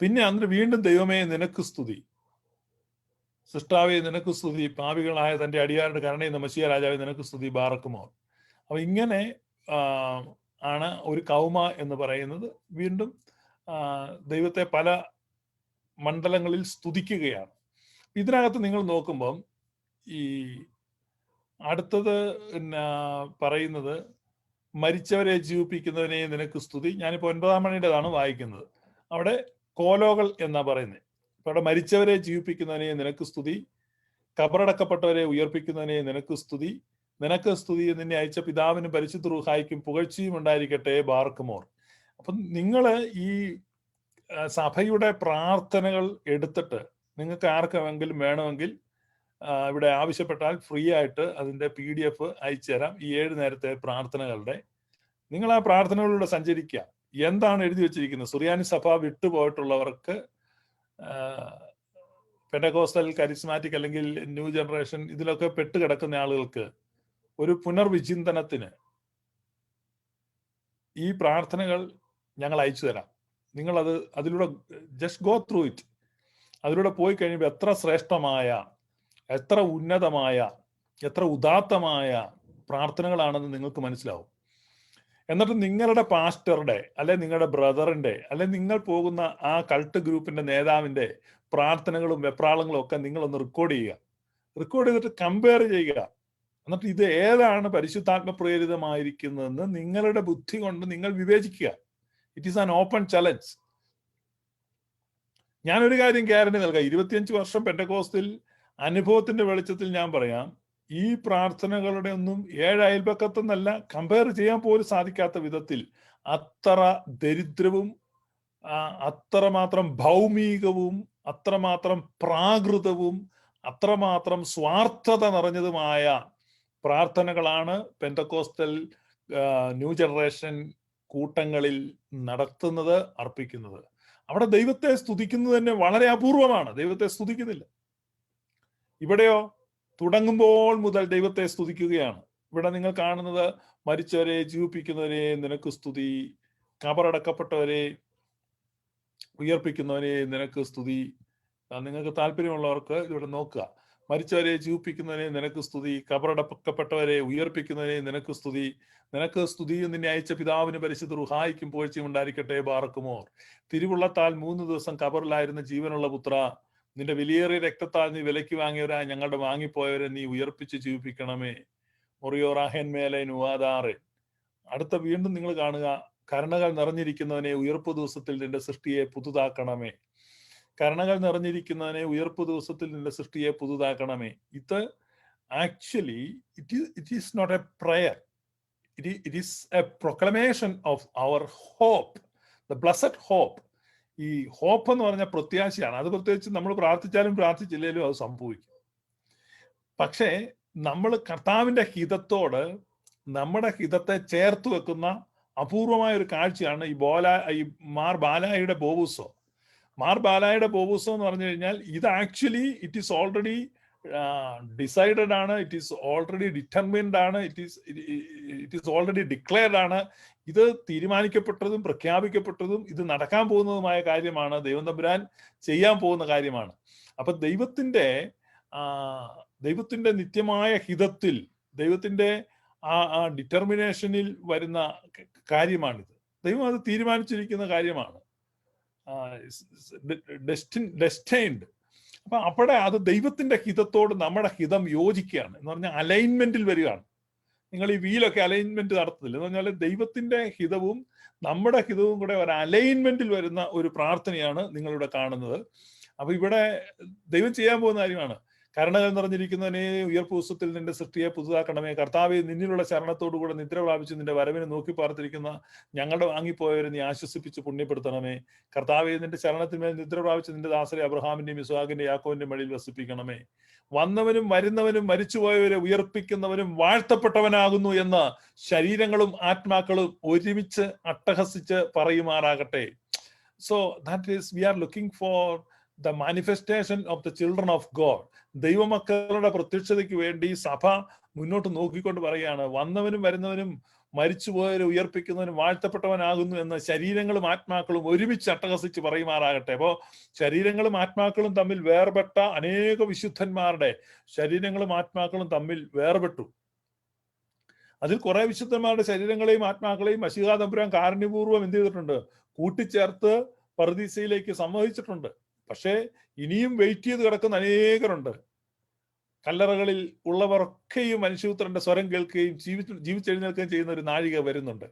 പിന്നെ അന്ന് വീണ്ടും ദൈവമേ നിനക്ക് സ്തുതി, സൃഷ്ടാവേ നിനക്ക് സ്തുതി, പാപികളായ തന്റെ അടിയാരുടെ കരുണയും മെസ്സിയ രാജാവേ നിനക്ക് സ്തുതി, ബാറക്കുമോ. അപ്പൊ ഇങ്ങനെ ആണ് ഒരു കൗമ എന്ന് പറയുന്നത്. വീണ്ടും ദൈവത്തെ പല മണ്ഡലങ്ങളിൽ സ്തുതിക്കുകയാണ്. ഇതിനകത്ത് നിങ്ങൾ നോക്കുമ്പം ഈ അടുത്തത് പറയുന്നത് മരിച്ചവരെ ജീവിപ്പിക്കുന്നതിനെ നിനക്ക് സ്തുതി. ഞാനിപ്പോ 9-ാം മണിയുടേതാണ് വായിക്കുന്നത്. അവിടെ കോലോകൾ എന്നാ പറയുന്നത്. അപ്പൊ അവിടെ മരിച്ചവരെ ജീവിപ്പിക്കുന്നതിനെ നിനക്ക് സ്തുതി, കബറടക്കപ്പെട്ടവരെ ഉയർപ്പിക്കുന്നതിനെ നിനക്ക് സ്തുതി, നിനക്ക് സ്തുതി, നിന്നെ അയച്ച പിതാവിനും പരിശുദ്ധ റൂഹായിക്കും പുകഴ്ചയും ഉണ്ടായിരിക്കട്ടെ, ബാർക്കുമോർ. അപ്പം നിങ്ങൾ ഈ സഭയുടെ പ്രാർത്ഥനകൾ എടുത്തിട്ട് നിങ്ങൾക്ക് ആർക്കെങ്കിലും വേണമെങ്കിൽ ഇവിടെ ആവശ്യപ്പെട്ടാൽ ഫ്രീ ആയിട്ട് അതിന്റെ PDF അയച്ചു തരാം. ഈ 7 നേരത്തെ പ്രാർത്ഥനകളുടെ. നിങ്ങൾ ആ പ്രാർത്ഥനകളിലൂടെ സഞ്ചരിക്കുക. എന്താണ് എഴുതി വെച്ചിരിക്കുന്നത്? സുറിയാനി സഭ വിട്ടുപോയിട്ടുള്ളവർക്ക്, പെന്റക്കോസ്റ്റൽ, കരിസ്മാറ്റിക് അല്ലെങ്കിൽ ന്യൂ ജനറേഷൻ ഇതിലൊക്കെ പെട്ടുകിടക്കുന്ന ആളുകൾക്ക് ഒരു പുനർവിചിന്തനത്തിന് ഈ പ്രാർത്ഥനകൾ ഞങ്ങൾ അയച്ചു തരാം. നിങ്ങൾ അതിലൂടെ ജസ്റ്റ് ഗോ ത്രൂ ഇറ്റ്. അതിലൂടെ പോയി കഴിയുമ്പോൾ എത്ര ശ്രേഷ്ഠമായ, എത്ര ഉന്നതമായ, എത്ര ഉദാത്തമായ പ്രാർത്ഥനകളാണെന്ന് നിങ്ങൾക്ക് മനസ്സിലാവും. എന്നിട്ട് നിങ്ങളുടെ പാസ്റ്ററുടെ, അല്ലെ നിങ്ങളുടെ ബ്രദറിന്റെ, അല്ലെ നിങ്ങൾ പോകുന്ന ആ കൾട്ട് ഗ്രൂപ്പിന്റെ നേതാവിന്റെ പ്രാർത്ഥനകളും വെപ്രാളങ്ങളും ഒക്കെ നിങ്ങളൊന്ന് റെക്കോർഡ് ചെയ്യുക. റെക്കോർഡ് ചെയ്തിട്ട് കമ്പയർ ചെയ്യുക. എന്നിട്ട് ഇത് ഏതാണ് പരിശുദ്ധാത്മ പ്രേരിതമായിരിക്കുന്നതെന്ന് നിങ്ങളുടെ ബുദ്ധി കൊണ്ട് നിങ്ങൾ വിവേചിക്കുക. It is an open challenge. ഞാനൊരു കാര്യം ഗ്യാരണ്ടി നൽകാം. 25 വർഷം പെന്റക്കോസ്തിൽ അനുഭവത്തിന്റെ വെളിച്ചത്തിൽ ഞാൻ പറയാം, ഈ പ്രാർത്ഥനകളുടെ ഒന്നും 7 അയൽപക്കത്തെന്നല്ല, കമ്പയർ ചെയ്യാൻ പോലും സാധിക്കാത്ത വിധത്തിൽ അത്ര ദരിദ്രവും അത്രമാത്രം ഭൗമികവും അത്രമാത്രം പ്രാകൃതവും അത്രമാത്രം സ്വാർത്ഥത നിറഞ്ഞതുമായ പ്രാർത്ഥനകളാണ് പെന്റക്കോസ്റ്റൽ ന്യൂ ജനറേഷൻ കൂട്ടങ്ങളിൽ നടത്തുന്നത്, അർപ്പിക്കുന്നത്. അവിടെ ദൈവത്തെ സ്തുതിക്കുന്നത് തന്നെ വളരെ അപൂർവമാണ്. ദൈവത്തെ സ്തുതിക്കുന്നില്ല. ഇവിടെയോ തുടങ്ങുമ്പോൾ മുതൽ ദൈവത്തെ സ്തുതിക്കുകയാണ്. ഇവിടെ നിങ്ങൾ കാണുന്നത് മരിച്ചവരെ ജീവിപ്പിക്കുന്നവരെ നിനക്ക് സ്തുതി, കബറടക്കപ്പെട്ടവരെ ഉയർപ്പിക്കുന്നവരെ നിനക്ക് സ്തുതി. നിങ്ങൾക്ക് താല്പര്യമുള്ളവർക്ക് ഇവിടെ നോക്കുക. മരിച്ചവരെ ജീവിപ്പിക്കുന്നവരെ നിനക്ക് സ്തുതി, കബറടക്കപ്പെട്ടവരെ ഉയർപ്പിക്കുന്നവരെ നിനക്ക് സ്തുതി. നിനക്ക് സ്തുതിയും നിന്നെ അയച്ച പിതാവിന് പരിശുദ്ധ റുഹായിക്കും പുകഴ്ചയും ഉണ്ടായിരിക്കട്ടെ. ബാറക്കുമോർ. തിരുവുള്ളത്താൽ 3 ദിവസം കബറിലായിരുന്ന ജീവനുള്ള പുത്ര, നിന്റെ വിലയേറിയ രക്തത്താൽ നീ വിലയ്ക്ക് വാങ്ങിയവരാ ഞങ്ങളുടെ വാങ്ങിപ്പോയവരെ നീ ഉയർപ്പിച്ച് ജീവിപ്പിക്കണമേ. മൊറിയോറാഹൻ മേലെ നുവാദാറെ. അടുത്ത വീണ്ടും നിങ്ങൾ കാണുക, കരുണകൾ നിറഞ്ഞിരിക്കുന്നവനെ ഉയർപ്പ് ദിവസത്തിൽ നിന്റെ സൃഷ്ടിയെ പുതുതാക്കണമേ. കരുണകൾ നിറഞ്ഞിരിക്കുന്നവനെ ഉയർപ്പ് ദിവസത്തിൽ നിന്റെ സൃഷ്ടിയെ പുതുതാക്കണമേ. ഇത് actually it is not a prayer, it is a proclamation of our hope, the blessed hope. ഈ ഹോപ്പ് എന്ന് പറഞ്ഞ പ്രത്യാശയാണ്. അത് പ്രത്യേകിച്ച് നമ്മൾ പ്രാർത്ഥിച്ചാലും പ്രാർത്ഥിച്ചില്ലേലും അത് സംഭവിക്കും. പക്ഷേ നമ്മൾ കർത്താവിന്റെ ഹിതത്തോട് നമ്മുടെ ഹിതത്തെ ചേർത്ത് വെക്കുന്ന അപൂർവമായ ഒരു കാഴ്ചയാണ് ഈ മാർ ബാലായുടെ ബോബൂസോ. മാർ ബാലായുടെ ബോബൂസോ എന്ന് പറഞ്ഞു കഴിഞ്ഞാൽ ഇത് actually it is already decided ആണ്, ഇറ്റ് ഈസ് ഓൾറെഡി ഡിറ്റർമിൻഡ് ആണ്, ഇറ്റ് ഈസ് ഓൾറെഡി ഡിക്ലെയർഡ് ആണ്. ഇത് തീരുമാനിക്കപ്പെട്ടതും പ്രഖ്യാപിക്കപ്പെട്ടതും ഇത് നടക്കാൻ പോകുന്നതുമായ കാര്യമാണ്. ദൈവം തമ്പുരാൻ ചെയ്യാൻ പോകുന്ന കാര്യമാണ്. അപ്പൊ ദൈവത്തിന്റെ നിത്യമായ ഹിതത്തിൽ, ദൈവത്തിന്റെ ആ ഡിറ്റർമിനേഷനിൽ വരുന്ന കാര്യമാണിത്. ദൈവം അത് തീരുമാനിച്ചിരിക്കുന്ന കാര്യമാണ്, ഡെസ്റ്റൈൻഡ്. അപ്പൊ അവിടെ അത് ദൈവത്തിന്റെ ഹിതത്തോട് നമ്മുടെ ഹിതം യോജിക്കുകയാണ് എന്ന് പറഞ്ഞാൽ അലൈൻമെന്റിൽ വരികയാണ്. നിങ്ങൾ ഈ വീലൊക്കെ അലൈൻമെന്റ് നടത്തുന്നില്ല എന്ന് പറഞ്ഞാൽ ദൈവത്തിന്റെ ഹിതവും നമ്മുടെ ഹിതവും കൂടെ ഒരു അലൈൻമെന്റിൽ വരുന്ന ഒരു പ്രാർത്ഥനയാണ് നിങ്ങളിവിടെ കാണുന്നത്. അപ്പൊ ഇവിടെ ദൈവം ചെയ്യാൻ പോകുന്ന കാര്യമാണ്. കരുണകൾ നിറഞ്ഞിരിക്കുന്നതിനെ ഉയർപ്പ് ദിവസത്തിൽ നിന്റെ സൃഷ്ടിയെ പുതുതാക്കണമേ. കർത്താവെ, നിന്നിലുള്ള ശരണത്തോടുകൂടെ നിദ്ര പ്രാപിച്ച് നിന്റെ വരവിനെ നോക്കി പാർത്തിരിക്കുന്ന ഞങ്ങളുടെ വാങ്ങിപ്പോയവരെ നീ ആശ്വസിപ്പിച്ച് പുണ്യപ്പെടുത്തണമേ. കർത്താവെ, നിന്റെ ശരണത്തിന്മേൽ നിദ്ര പ്രാപിച്ച് നിന്റെ ദാസരെ അബ്രഹാമിന്റെയും ഇസ്ഹാക്കിന്റെയും യാക്കോബിന്റെയും മടിയിൽ വസിപ്പിക്കണമേ. വന്നവനും വരുന്നവനും മരിച്ചുപോയവരെ ഉയർപ്പിക്കുന്നവനും വാഴ്ത്തപ്പെട്ടവനാകുന്നു എന്ന് ശരീരങ്ങളും ആത്മാക്കളും ഒരുമിച്ച് അട്ടഹസിച്ച് പറയുമാറാകട്ടെ. So that is we are looking for the manifestation of the children of God. ദൈവമക്കളുടെ പ്രത്യക്ഷതയ്ക്ക് വേണ്ടി സഭ മുന്നോട്ട് നോക്കിക്കൊണ്ട് പറയുകയാണ്, വന്നവനും വരുന്നവനും മരിച്ചുപോയവരെ ഉയർപ്പിക്കുന്നവനും വാഴ്ത്തപ്പെട്ടവനാകുന്നു എന്ന് ശരീരങ്ങളും ആത്മാക്കളും ഒരുമിച്ച് അട്ടഹസിച്ച് പറയുമാറാകട്ടെ. അപ്പോൾ ശരീരങ്ങളും ആത്മാക്കളും തമ്മിൽ വേർപെട്ട അനേക വിശുദ്ധന്മാരുടെ ശരീരങ്ങളും ആത്മാക്കളും തമ്മിൽ വേർപെട്ടു. അതിൽ കുറെ വിശുദ്ധന്മാരുടെ ശരീരങ്ങളെയും ആത്മാക്കളെയും മശീഹാ തമ്പുരാൻ കാരുണ്യപൂർവ്വം എന്ത് ചെയ്തിട്ടുണ്ട്? കൂട്ടിച്ചേർത്ത് പറുദീസയിലേക്ക് സമ്മതിച്ചിട്ടുണ്ട്. പക്ഷേ ഇനിയും വെയിറ്റ് ചെയ്ത് കിടക്കുന്ന അനേകരുണ്ട്. കല്ലറകളിൽ ഉള്ളവരൊക്കെയും മനുഷ്യപുത്രന്റെ സ്വരം കേൾക്കുകയും ജീവിച്ചെഴുന്നേൽക്കുകയും ചെയ്യുന്ന ഒരു നാഴിക വരുന്നുണ്ട്.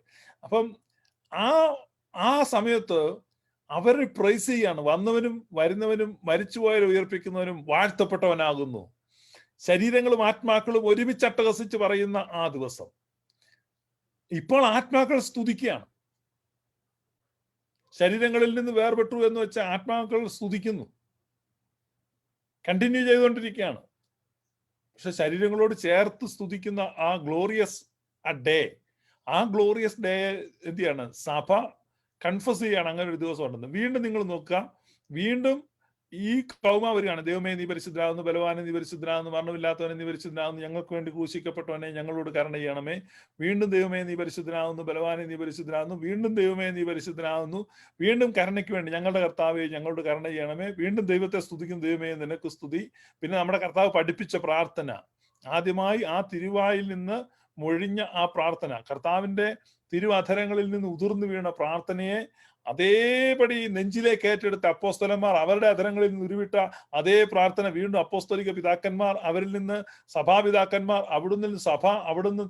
അപ്പം ആ സമയത്ത് അവരെ പ്രൈസ് ചെയ്യാണ്. വന്നവനും വരുന്നവനും മരിച്ചുപോയവരെ ഉയർപ്പിക്കുന്നവനും വാഴ്ത്തപ്പെട്ടവനാകുന്നു. ശരീരങ്ങളും ആത്മാക്കളും ഒരുമിച്ച് അട്ടഹസിച്ച് പറയുന്ന ആ ദിവസം. ഇപ്പോൾ ആത്മാക്കൾ സ്തുതിക്കുകയാണ്. ശരീരങ്ങളിൽ നിന്ന് വേർപെട്ടു എന്ന് വെച്ചാൽ ആത്മാക്കൾ സ്തുതിക്കുന്നു, കണ്ടിന്യൂ ചെയ്തുകൊണ്ടിരിക്കുകയാണ്. പക്ഷെ ശരീരങ്ങളോട് ചേർത്ത് സ്തുതിക്കുന്ന ആ ഗ്ലോറിയസ് ഡേ, ആ ഗ്ലോറിയസ് ഡേ എന്ത് ചെയ്യാണ്? സഭ കൺഫസ് ചെയ്യാണ് അങ്ങനെ ഒരു ദിവസം ഉണ്ടെന്ന്. വീണ്ടും നിങ്ങൾ നോക്കുക, വീണ്ടും ഈ കൗമ വരികയാണ്. ദൈവമേ നീ പരിശുദ്ധനാകുന്നു, ബലവാനെ നീ പരിശുദ്ധനാകുന്നു, മരണമില്ലാത്തവനെ നീ പരിശുദ്ധനാകുന്നു, ഞങ്ങൾക്ക് വേണ്ടി ക്രൂശിക്കപ്പെട്ടവനെ ഞങ്ങളോട് കരുണ ചെയ്യണമേ. വീണ്ടും ദൈവമേ നീ പരിശുദ്ധനാകുന്നു, ബലവാനെ നീ പരിശുദ്ധനാകുന്നു, വീണ്ടും ദൈവമേ നീ പരിശുദ്ധനാകുന്നു, വീണ്ടും കരുണയ്ക്ക് വേണ്ടി ഞങ്ങളുടെ കർത്താവെ ഞങ്ങളോട് കരുണ ചെയ്യണമേ. വീണ്ടും ദൈവത്തെ സ്തുതിക്കും, ദൈവമേ നിനക്ക് സ്തുതി. പിന്നെ നമ്മുടെ കർത്താവ് പഠിപ്പിച്ച പ്രാർത്ഥന, ആദ്യമായി ആ തിരുവായിൽ നിന്ന് മൊഴിഞ്ഞ ആ പ്രാർത്ഥന, കർത്താവിന്റെ തിരുവധരങ്ങളിൽ നിന്ന് ഉതിർന്നു വീണ പ്രാർത്ഥനയെ അതേപടി നെഞ്ചിലേക്ക് ഏറ്റെടുത്ത അപ്പോസ്തലന്മാർ, അവരുടെ അധരങ്ങളിൽ നിന്ന് ഉരുവിട്ട അതേ പ്രാർത്ഥന വീണ്ടും അപ്പോസ്തലിക പിതാക്കന്മാർ, അവരിൽ നിന്ന് സഭാപിതാക്കന്മാർ, അവിടുന്ന് സഭ, അവിടുന്ന്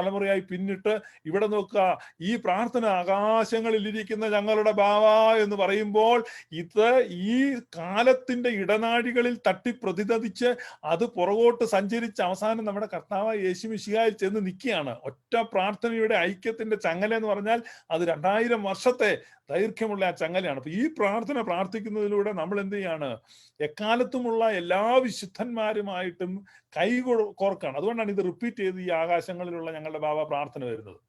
തലമുറയായി പിന്നിട്ട് ഇവിടെ നോക്കുക, ഈ പ്രാർത്ഥന ആകാശങ്ങളിൽ ഇരിക്കുന്ന ഞങ്ങളുടെ ബാവാ എന്ന് പറയുമ്പോൾ ഇത് ഈ കാലത്തിന്റെ ഇടനാഴികളിൽ തട്ടി പ്രതിതതിച്ച് അത് പുറകോട്ട് സഞ്ചരിച്ച് അവസാനം നമ്മുടെ കർത്താവായ യേശു മിശിഹായിൽ ചെന്ന് നിൽക്കുകയാണ്. ഒറ്റ പ്രാർത്ഥനയുടെ ഐക്യത്തിന്റെ ചങ്ങല എന്ന് പറഞ്ഞാൽ അത് 2000 വർഷത്തെ ദൈർഘ്യമുള്ള ആ ചങ്ങലയാണ്. അപ്പൊ ഈ പ്രാർത്ഥന പ്രാർത്ഥിക്കുന്നതിലൂടെ നമ്മൾ എന്ത് ചെയ്യാണ്? എക്കാലത്തുമുള്ള എല്ലാ വിശുദ്ധന്മാരുമായിട്ടും കൈ കോർക്കാണ്. അതുകൊണ്ടാണ് ഇത് റിപ്പീറ്റ് ചെയ്ത് ഈ ആകാശങ്ങളിലുള്ള ഞങ്ങളുടെ ബാബ പ്രാർത്ഥന വരുന്നത്.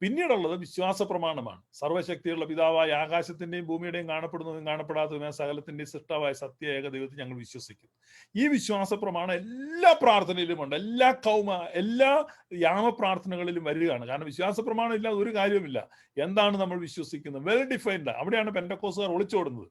പിന്നീടുള്ളത് വിശ്വാസ പ്രമാണമാണ്. സർവശക്തിയുള്ള പിതാവായ ആകാശത്തിന്റെയും ഭൂമിയുടെയും കാണപ്പെടുന്നതും കാണപ്പെടാത്തതുമായ സകലത്തിന്റെയും സൃഷ്ടാവായ സത്യ ഏക ദൈവത്തിൽ ഞങ്ങൾ വിശ്വസിക്കുന്നു. ഈ വിശ്വാസ പ്രമാണം എല്ലാ പ്രാർത്ഥനയിലും ഉണ്ട്, എല്ലാ യാമപ്രാർത്ഥനകളിലും വരികയാണ്. കാരണം വിശ്വാസ പ്രമാണം ഇല്ലാതെ ഒരു കാര്യവുമില്ല. എന്താണ് നമ്മൾ വിശ്വസിക്കുന്നത്? Well defined. അവിടെയാണ് പെന്തക്കോസ്തുകാർ ഒളിച്ചോടുന്നത്.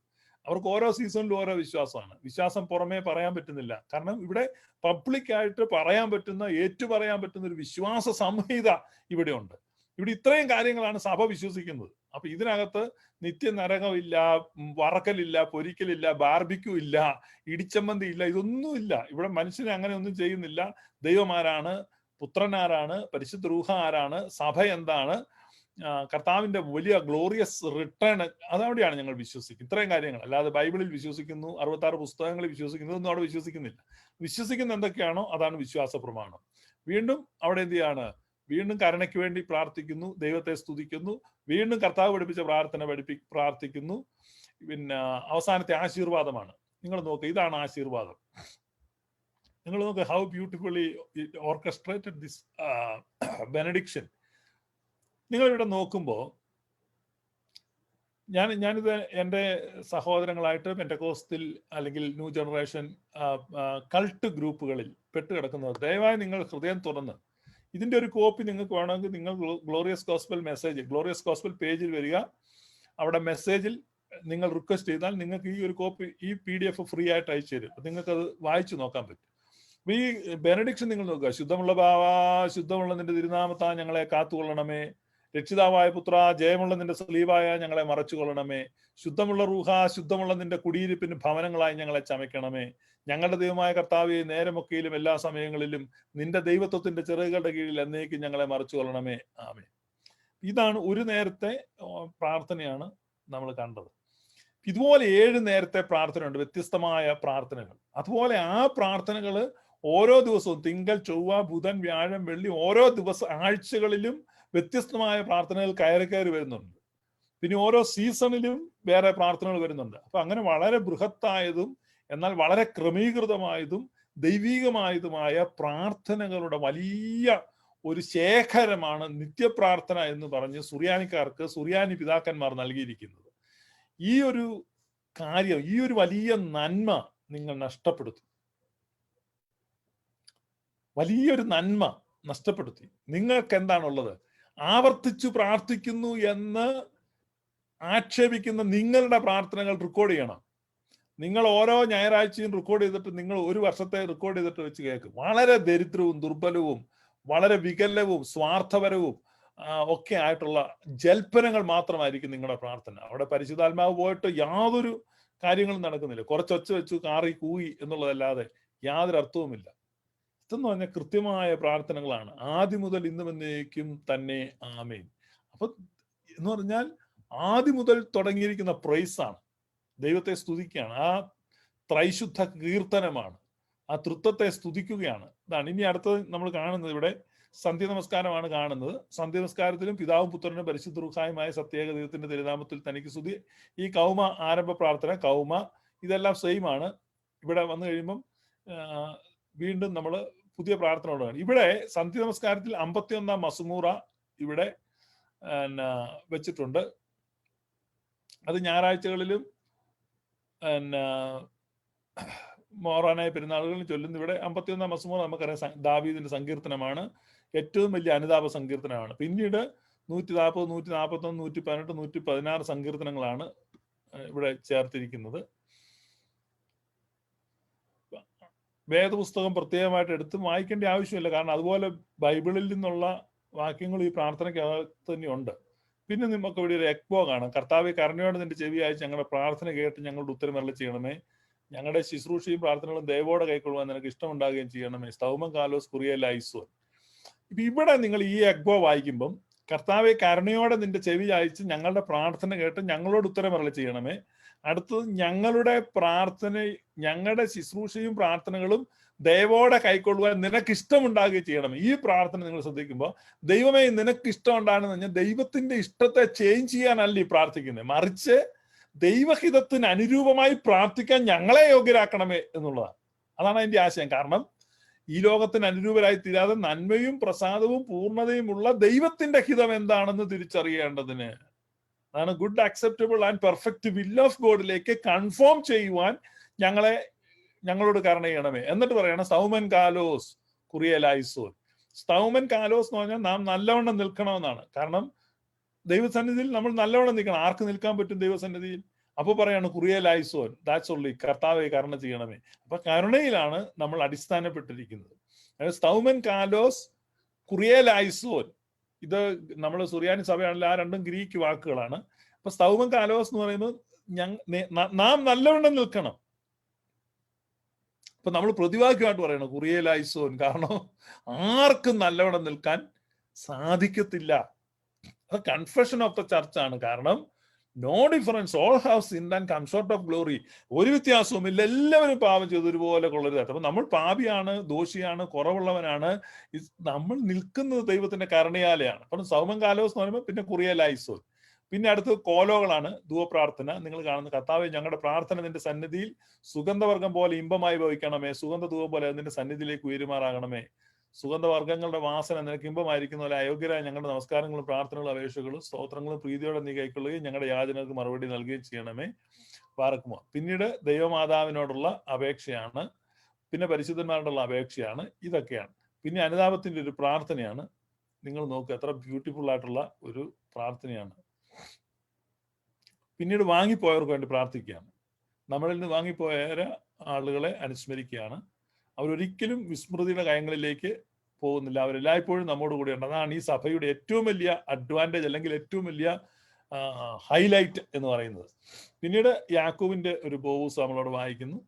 അവർക്ക് ഓരോ സീസണിലും ഓരോ വിശ്വാസമാണ്. വിശ്വാസം പുറമേ പറയാൻ പറ്റുന്നില്ല. കാരണം ഇവിടെ പബ്ലിക്കായിട്ട് പറയാൻ പറ്റുന്ന, ഏറ്റുപറയാൻ പറ്റുന്ന ഒരു വിശ്വാസ സംഹിത ഇവിടെ ഉണ്ട്. ഇവിടെ ഇത്രയും കാര്യങ്ങളാണ് സഭ വിശ്വസിക്കുന്നത്. അപ്പൊ ഇതിനകത്ത് നിത്യ നരകമില്ല, വറക്കലില്ല, പൊരിക്കലില്ല, ബാർബിക്യൂ ഇല്ല, ഇടിച്ചമ്മന്തി ഇല്ല, ഇതൊന്നുമില്ല. ഇവിടെ മനുഷ്യനെ അങ്ങനെ ഒന്നും ചെയ്യുന്നില്ല. ദൈവമാരാണ്, പുത്രനാരാണ്, പരിശുദ്ധ റൂഹ ആരാണ്, സഭ എന്താണ്, കർത്താവിന്റെ വലിയ ഗ്ലോറിയസ് റിട്ടേൺ, അതവിടെയാണ് ഞങ്ങൾ വിശ്വസിക്കുന്നത്. ഇത്രയും കാര്യങ്ങൾ. അല്ലാതെ ബൈബിളിൽ വിശ്വസിക്കുന്നു, 66 പുസ്തകങ്ങളിൽ വിശ്വസിക്കുന്നു, ഇതൊന്നും അവിടെ വിശ്വസിക്കുന്നില്ല. വിശ്വസിക്കുന്ന എന്തൊക്കെയാണോ അതാണ് വിശ്വാസ പ്രമാണം. വീണ്ടും അവിടെ എന്ത് ചെയ്യാണ്? വീണ്ടും കരുണയ്ക്ക് വേണ്ടി പ്രാർത്ഥിക്കുന്നു, ദൈവത്തെ സ്തുതിക്കുന്നു, വീണ്ടും കർത്താവ് പഠിപ്പിച്ച പ്രാർത്ഥിക്കുന്നു. പിന്നെ അവസാനത്തെ ആശീർവാദമാണ്. നിങ്ങൾ നോക്കുക, ഇതാണ് ആശീർവാദം. നിങ്ങൾ നോക്കുക, how beautifully orchestrated this benediction. നിങ്ങളിവിടെ നോക്കുമ്പോൾ ഞാനിത് എൻ്റെ സഹോദരങ്ങളായിട്ട് പെന്തക്കോസ്തിൽ അല്ലെങ്കിൽ ന്യൂ ജനറേഷൻ കൾട്ട് ഗ്രൂപ്പുകളിൽ പെട്ടുകിടക്കുന്നവർ, ദയവായി നിങ്ങൾ ഹൃദയം തുറന്ന് ഇതിന്റെ ഒരു കോപ്പി നിങ്ങൾക്ക് വേണമെങ്കിൽ നിങ്ങൾ ഗ്ലോറിയസ് ഗോസ്പൽ പേജിൽ വരിക. അവിടെ മെസ്സേജിൽ നിങ്ങൾ റിക്വസ്റ്റ് ചെയ്താൽ നിങ്ങൾക്ക് ഈ ഒരു കോപ്പി, ഈ PDF ഫ്രീ ആയിട്ട് അയച്ചു തരും. നിങ്ങൾക്ക് അത് വായിച്ചു നോക്കാൻ പറ്റും. ഈ ബെനഡിക്ഷൻ നിങ്ങൾ നോക്കുക. ശുദ്ധമുള്ള ബാവാ, ശുദ്ധമുള്ള നിന്റെ തിരുനാമത്താ ഞങ്ങളെ കാത്തുകൊള്ളണമേ. രക്ഷിതാവായ പുത്ര, ജയമുള്ള നിന്റെ സ്ലീവായ ഞങ്ങളെ മറച്ചുകൊള്ളണമേ. ശുദ്ധമുള്ള റൂഹ, ശുദ്ധമുള്ള നിന്റെ കുടിയിരിപ്പിന് ഭവനങ്ങളായി ഞങ്ങളെ ചമയ്ക്കണമേ. ഞങ്ങളുടെ ദൈവമായ കർത്താവേ, നേരമൊക്കെയിലും എല്ലാ സമയങ്ങളിലും നിന്റെ ദൈവത്വത്തിന്റെ ചിറകുകളുടെ കീഴിൽ എന്നേക്കും ഞങ്ങളെ മറച്ചുകൊള്ളണമേ. ആമേൻ. ഇതാണ് ഒരു നേരത്തെ പ്രാർത്ഥനയാണ് നമ്മൾ കണ്ടത്. ഇതുപോലെ 7 നേരത്തെ പ്രാർത്ഥനയുണ്ട്, വ്യത്യസ്തമായ പ്രാർത്ഥനകൾ. അതുപോലെ ആ പ്രാർത്ഥനകൾ ഓരോ ദിവസവും, തിങ്കൾ, ചൊവ്വ, ബുധൻ, വ്യാഴം, വെള്ളി, ഓരോ ആഴ്ചകളിലും വ്യത്യസ്തമായ പ്രാർത്ഥനകൾ കയറി വരുന്നുണ്ട്. പിന്നെ ഓരോ സീസണിലും വേറെ പ്രാർത്ഥനകൾ വരുന്നുണ്ട്. അപ്പൊ അങ്ങനെ വളരെ ബൃഹത്തായതും എന്നാൽ വളരെ ക്രമീകൃതമായതും ദൈവികമായതുമായ പ്രാർത്ഥനകളുടെ വലിയ ഒരു ശേഖരമാണ് നിത്യപ്രാർത്ഥന എന്ന് പറഞ്ഞ് സുറിയാനി പിതാക്കന്മാർ നൽകിയിരിക്കുന്നത്. ഈ ഒരു കാര്യം, ഈ ഒരു വലിയ നന്മ നിങ്ങൾ നഷ്ടപ്പെടുത്തി. വലിയൊരു നന്മ നഷ്ടപ്പെടുത്തി. നിങ്ങൾക്ക് എന്താണുള്ളത്? ആവർത്തിച്ചു പ്രാർത്ഥിക്കുന്നു എന്ന് ആക്ഷേപിക്കുന്ന നിങ്ങളുടെ പ്രാർത്ഥനകൾ റെക്കോർഡ് ചെയ്യണം. നിങ്ങൾ ഓരോ ഞായറാഴ്ചയും റെക്കോർഡ് ചെയ്തിട്ട് നിങ്ങൾ ഒരു വർഷത്തെ റെക്കോർഡ് ചെയ്തിട്ട് വെച്ച് കേൾക്കും. വളരെ ദരിദ്രവും ദുർബലവും വളരെ വികലവും സ്വാർത്ഥപരവും ഒക്കെ ആയിട്ടുള്ള ജൽപ്പനങ്ങൾ മാത്രമായിരിക്കും നിങ്ങളുടെ പ്രാർത്ഥന. അവിടെ പരിശുദ്ധാത്മാവ് പോയിട്ട് യാതൊരു കാര്യങ്ങളും നടക്കുന്നില്ല. കുറച്ചൊച്ച വെച്ചു കാറി കൂയി എന്നുള്ളതല്ലാതെ യാതൊരു അർത്ഥവുമില്ല. ഇതെന്ന് പറഞ്ഞാൽ കൃത്യമായ പ്രാർത്ഥനകളാണ്. ആദ്യം മുതൽ ഇന്നും എന്നേക്കും തന്നെ ആമേൻ. അപ്പൊ എന്ന് പറഞ്ഞാൽ ആദ്യം മുതൽ തുടങ്ങിയിരിക്കുന്ന പ്രൈസാണ്, ദൈവത്തെ സ്തുതിക്കുകയാണ്. ആ ത്രൈശുദ്ധ കീർത്തനമാണ്, ആ തൃത്വത്തെ സ്തുതിക്കുകയാണ്. ഇതാണ് ഇനി അടുത്തത് നമ്മൾ കാണുന്നത്. ഇവിടെ സന്ധ്യ നമസ്കാരമാണ് കാണുന്നത്. സന്ധ്യ നമസ്കാരത്തിലും പിതാവും പുത്രനും പരിശുദ്ധ റൂഹായുമായ സത്യേക ദൈവത്തിന്റെ തിരുനാമത്തിൽ തനിക്ക് സ്തുതി. ഈ കൗമ ആരംഭ പ്രാർത്ഥന, കൗമ, ഇതെല്ലാം സെയിം ആണ്. ഇവിടെ വന്നു കഴിയുമ്പം വീണ്ടും നമ്മൾ പുതിയ പ്രാർത്ഥനകളാണ്. ഇവിടെ സന്ധ്യ നമസ്കാരത്തിൽ 51 മസുമൂറ ഇവിടെ വെച്ചിട്ടുണ്ട്. അത് ഞായറാഴ്ചകളിലും മോറാനായ പെരുന്നാളുകളിലും ചൊല്ലുന്ന. ഇവിടെ 51 മസുമൂറ നമുക്കറിയാം ദാവീദിന്റെ സങ്കീർത്തനമാണ്, ഏറ്റവും വലിയ അനുതാപ സങ്കീർത്തനമാണ്. പിന്നീട് 140, 141, 118, 116 സങ്കീർത്തനങ്ങളാണ് ഇവിടെ ചേർത്തിരിക്കുന്നത്. വേദപുസ്തകം പ്രത്യേകമായിട്ട് എടുത്ത് വായിക്കേണ്ട ആവശ്യമില്ല, കാരണം അതുപോലെ ബൈബിളിൽ നിന്നുള്ള വാക്യങ്ങൾ ഈ പ്രാർത്ഥനയ്ക്കകത്ത് തന്നെയുണ്ട്. പിന്നെ നമുക്ക് ഇവിടെ ഒരു എക്ബോ കാണാം. കർത്താവെ കരുണയോടെ നിന്റെ ചെവി അയച്ച് ഞങ്ങളുടെ പ്രാർത്ഥന കേട്ട് ഞങ്ങളുടെ ഉത്തരം അരുളി ചെയ്യണമേ. ഞങ്ങളുടെ ശുശ്രൂഷയും പ്രാർത്ഥനകളും ദയവോടെ കൈക്കൊള്ളുവാൻ നിനക്ക് ഇഷ്ടമുണ്ടാകുകയും ചെയ്യണമേ. സ്തൗമൻ കാലോസ് കുറിയലൈസോൻ. ഇപ്പൊ ഇവിടെ നിങ്ങൾ ഈ എക്ബോ വായിക്കുമ്പം കർത്താവെ കരുണയോടെ നിന്റെ ചെവി അയച്ച് ഞങ്ങളുടെ പ്രാർത്ഥന കേട്ട് ഞങ്ങളോട് ഉത്തരം അരുളി ചെയ്യണമേ. അടുത്തത് ഞങ്ങളുടെ പ്രാർത്ഥന, ഞങ്ങളുടെ ശുശ്രൂഷയും പ്രാർത്ഥനകളും ദയവോടെ കൈക്കൊള്ളുവാൻ നിനക്ക് ഇഷ്ടമുണ്ടാകുകയും ചെയ്യണം. ഈ പ്രാർത്ഥന നിങ്ങൾ ശ്രദ്ധിക്കുമ്പോൾ ദൈവമേ നിനക്ക് ഇഷ്ടം ഉണ്ടാകുന്ന പറഞ്ഞാൽ ദൈവത്തിന്റെ ഇഷ്ടത്തെ ചേഞ്ച് ചെയ്യാനല്ല ഈ പ്രാർത്ഥിക്കുന്നത്, മറിച്ച് ദൈവഹിതത്തിന് അനുരൂപമായി പ്രാർത്ഥിക്കാൻ ഞങ്ങളെ യോഗ്യരാക്കണമേ എന്നുള്ളതാണ്. അതാണ് അതിന്റെ ആശയം. കാരണം ഈ ലോകത്തിന് അനുരൂപരായി തീരാതെ നന്മയും പ്രസാദവും പൂർണ്ണതയുമുള്ള ദൈവത്തിന്റെ ഹിതം എന്താണെന്ന് തിരിച്ചറിയേണ്ടതിന്, അതാണ് good, acceptable and perfect will of ഗോഡിലേക്ക് കൺഫേം ചെയ്യുവാൻ ഞങ്ങളോട് കരുണ ചെയ്യണമേ. എന്നിട്ട് പറയണം സ്തൗമൻ കാലോസ് കുറിയലൈസോൻ. സ്തൗമൻ കാലോസ് എന്ന് പറഞ്ഞാൽ നാം നല്ലവണ്ണം നിൽക്കണമെന്നാണ്. കാരണം ദൈവസന്നിധിയിൽ നമ്മൾ നല്ലവണ്ണം നിൽക്കണം. ആർക്ക് നിൽക്കാൻ പറ്റും ദൈവസന്നിധിയിൽ? അപ്പൊ പറയാണ് കുറിയലൈസോൻ, ദാറ്റ്സ് ഓൺലി, കർത്താവെ കരുണ ചെയ്യണമേ. അപ്പൊ കരുണയിലാണ് നമ്മൾ അടിസ്ഥാനപ്പെട്ടിരിക്കുന്നത്. സ്തൗമൻ കാലോസ് കുറിയലൈസോൻ, ഇത് നമ്മൾ സുറിയാനി സഭയാണെങ്കിൽ ആ രണ്ടും ഗ്രീക്ക് വാക്കുകളാണ്. അപ്പൊ സ്തൗമൻ കാലോസ് എന്ന് പറയുന്നത് നാം നല്ലവണ്ണം നിൽക്കണം. ഇപ്പൊ നമ്മൾ പ്രതിവാക്യമായിട്ട് പറയണം കുറിയലൈസോൻ, കാരണം ആർക്കും നല്ലവണ്ണം നിൽക്കാൻ സാധിക്കത്തില്ല. അത് കൺഫെഷൻ ഓഫ് ദ ചർച്ച് ആണ്. കാരണം no difference, all have sinned and come short of glory. ഒരു വ്യത്യാസവും ഇല്ല, എല്ലാവരും പാപം ചെയ്ത് ഒരുപോലെ കൊള്ളരുതാത്ത. അപ്പൊ നമ്മൾ പാപിയാണ്, ദോഷിയാണ്, കുറവുള്ളവനാണ്. നമ്മൾ നിൽക്കുന്നത് ദൈവത്തിന്റെ കരുണയാലെയാണ്. അപ്പം സ്തൗമൻ കാലോസ് എന്ന് പറയുമ്പോൾ പിന്നെ കുറിയലൈസോൻ. പിന്നെ അടുത്ത് കോലോകളാണ്, ധൂവപ്രാർത്ഥന. നിങ്ങൾ കാണുന്ന കർത്താവേ ഞങ്ങളുടെ പ്രാർത്ഥന നിന്റെ സന്നിധിയിൽ സുഗന്ധവർഗം പോലെ ഇമ്പമായി ഭവിക്കണമേ. സുഗന്ധ ധൂവം പോലെ നിന്റെ സന്നിധിയിലേക്ക് ഉയരുമാറാകണമേ. സുഗന്ധവർഗ്ഗങ്ങളുടെ വാസന നിനക്ക് ഇമ്പമായിരിക്കുന്ന പോലെ അയോഗ്യരായ ഞങ്ങളുടെ നമസ്കാരങ്ങളും പ്രാർത്ഥനകളും അപേക്ഷകളും സ്തോത്രങ്ങളും പ്രീതിയോടെ നീ കൈക്കൊള്ളുകയും ഞങ്ങളുടെ യാചനകൾക്ക് മറുപടി നൽകുകയും ചെയ്യണമേ. പാർക്കുമോ. പിന്നീട് ദൈവമാതാവിനോടുള്ള അപേക്ഷയാണ്, പിന്നെ പരിശുദ്ധന്മാരോടുള്ള അപേക്ഷയാണ്. ഇതൊക്കെയാണ്. പിന്നെ അനുതാപത്തിന്റെ ഒരു പ്രാർത്ഥനയാണ്. നിങ്ങൾ നോക്കുക എത്ര ബ്യൂട്ടിഫുൾ ആയിട്ടുള്ള ഒരു പ്രാർത്ഥനയാണ്. പിന്നീട് വാങ്ങിപ്പോയവർക്ക് വേണ്ടി പ്രാർത്ഥിക്കുകയാണ്. നമ്മളിൽ നിന്ന് പോയ ആളുകളെ അനുസ്മരിക്കുകയാണ്. അവരൊരിക്കലും വിസ്മൃതിയുടെ കാര്യങ്ങളിലേക്ക് പോകുന്നില്ല. അവരെല്ലായ്പ്പോഴും നമ്മോട് കൂടെയുണ്ട്. അതാണ് ഈ സഭയുടെ ഏറ്റവും വലിയ അഡ്വാൻറ്റേജ്, അല്ലെങ്കിൽ ഏറ്റവും വലിയ ഹൈലൈറ്റ് എന്ന് പറയുന്നത്. പിന്നീട് യാക്കോബിന്റെ ഒരു ബോവൂസ് നമ്മളോട് വായിക്കുന്നു.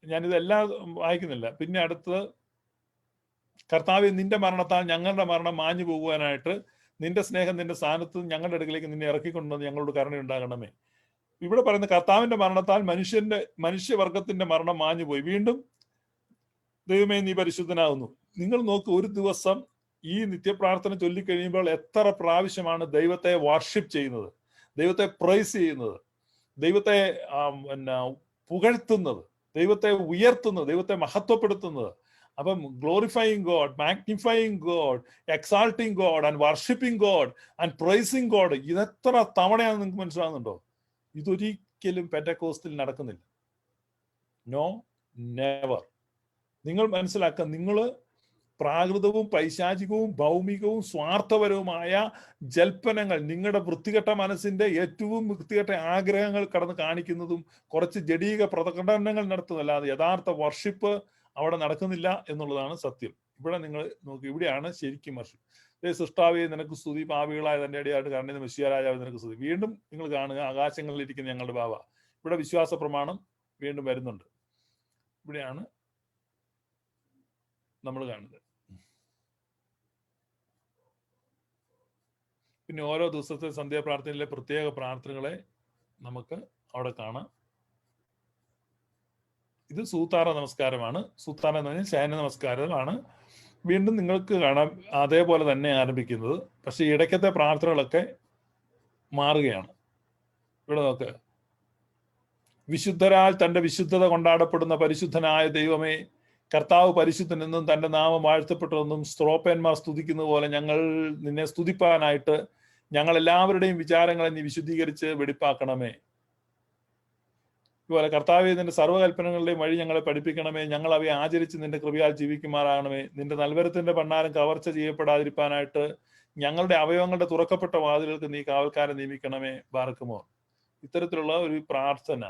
ഞാനിതെല്ലാം വായിക്കുന്നില്ല. പിന്നെ അടുത്തത് കർത്താവേ നിന്റെ മരണത്താൽ ഞങ്ങളുടെ മരണം മാഞ്ഞു പോകുവാനായിട്ട് നിന്റെ സ്നേഹം നിന്റെ സ്ഥാനത്ത് ഞങ്ങളുടെ അടുക്കിലേക്ക് നിന്നെ ഇറക്കിക്കൊണ്ടുവന്ന് ഞങ്ങളോട് കരുണയുണ്ടാകണമേ. ഇവിടെ പറയുന്ന കർത്താവിന്റെ മരണത്താൽ മനുഷ്യവർഗത്തിന്റെ മരണം മാഞ്ഞുപോയി. വീണ്ടും ദൈവമേ നീ പരിശുദ്ധനാകുന്നു. നിങ്ങൾ നോക്ക്, ഒരു ദിവസം ഈ നിത്യപ്രാർത്ഥന ചൊല്ലിക്കഴിയുമ്പോൾ എത്ര പ്രാവശ്യമാണ് ദൈവത്തെ വർഷിപ്പ് ചെയ്യുന്നത്, ദൈവത്തെ പ്രൈസ് ചെയ്യുന്നത്, ദൈവത്തെ പുകഴ്ത്തുന്നത്, ദൈവത്തെ ഉയർത്തുന്നത്, ദൈവത്തെ മഹത്വപ്പെടുത്തുന്നത്. അപ്പം glorifying God, magnifying God, exalting God and worshipping God and praising God. ഇതെത്ര തവണയാണെന്ന് നിങ്ങൾക്ക് മനസ്സിലാകുന്നുണ്ടോ? ഇതൊരിക്കലും പെന്റക്കോസ്റ്റിൽ നടക്കുന്നില്ല. No, never. നിങ്ങൾ മനസ്സിലാക്കുക, നിങ്ങൾ പ്രാകൃതവും പൈശാചികവും ഭൗമികവും സ്വാർത്ഥപരവുമായ ജൽപ്പനങ്ങൾ, നിങ്ങളുടെ വൃത്തികെട്ട മനസ്സിന്റെ ഏറ്റവും വൃത്തികെട്ട ആഗ്രഹങ്ങൾ കടന്ന് കാണിക്കുന്നതും കുറച്ച് ജഡീക പ്രകടനങ്ങൾ നടത്തുന്നതല്ലാതെ യഥാർത്ഥ വർഷിപ്പ് അവിടെ നടക്കുന്നില്ല എന്നുള്ളതാണ് സത്യം. ഇവിടെ നിങ്ങൾ നോക്കി, ഇവിടെയാണ് ശരിക്കും വർഷിപ്പ്. സൃഷ്ടാവേ നിനക്ക് സ്തുതി, പാപികളായ തന്റെ അടിയായിട്ട് കരുണ മെസ്സിയ രാജാവ് നിനക്ക് സ്തുതി. വീണ്ടും നിങ്ങൾ കാണുക, ആകാശങ്ങളിൽ ഇരിക്കുന്ന ഞങ്ങളുടെ ബാവ. ഇവിടെ വിശ്വാസ പ്രമാണം വീണ്ടും വരുന്നുണ്ട്. ഇവിടെയാണ് നമ്മൾ കാണുന്നത്. പിന്നെ ഓരോ ദിവസത്തെ സന്ധ്യാപ്രാർത്ഥനയിലെ പ്രത്യേക പ്രാർത്ഥനകളെ നമുക്ക് അവിടെ കാണാം. ഇത് സൂത്താറ നമസ്കാരമാണ്. സൂത്താറ എന്ന് പറഞ്ഞാൽ ശയന നമസ്കാരമാണ്. വീണ്ടും നിങ്ങൾക്ക് കാണാം അതേപോലെ തന്നെ ആരംഭിക്കുന്നത്. പക്ഷെ ഇടയ്ക്കത്തെ പ്രാർത്ഥനകളൊക്കെ മാറുകയാണ്. ഇവിടെ നോക്ക്, വിശുദ്ധരാൽ തൻ്റെ വിശുദ്ധത കൊണ്ടാടപ്പെടുന്ന പരിശുദ്ധനായ ദൈവമേ, കർത്താവ് പരിശുദ്ധനെന്നും തൻ്റെ നാമം വാഴ്ത്തപ്പെട്ടതെന്നും സ്ത്രോപ്പന്മാർ സ്തുതിക്കുന്നത് പോലെ ഞങ്ങൾ നിന്നെ സ്തുതിപ്പാനായിട്ട് ഞങ്ങൾ എല്ലാവരുടെയും വിചാരങ്ങളെ നീ വിശുദ്ധീകരിച്ച് വെടിപ്പാക്കണമേ. ഇതുപോലെ കർത്താവേ, നിന്റെ സർവ്വകൽപ്പനകളുടെയും വഴി ഞങ്ങളെ പഠിപ്പിക്കണമേ. ഞങ്ങൾ അവയെ ആചരിച്ച് നിന്റെ കൃപയാൽ ജീവിക്കുമാറാകണമേ. നിന്റെ നൽവരത്തിന്റെ ഭണ്ഡാരം കവർച്ച ചെയ്യപ്പെടാതിരിക്കാനായിട്ട് ഞങ്ങളുടെ അവയവങ്ങളുടെ തുറക്കപ്പെട്ട വാതിലുകൾക്ക് നീ കാവൽക്കാരെ നിയമിക്കണമേ. ബാറക്കുമോ. ഇത്തരത്തിലുള്ള ഒരു പ്രാർത്ഥന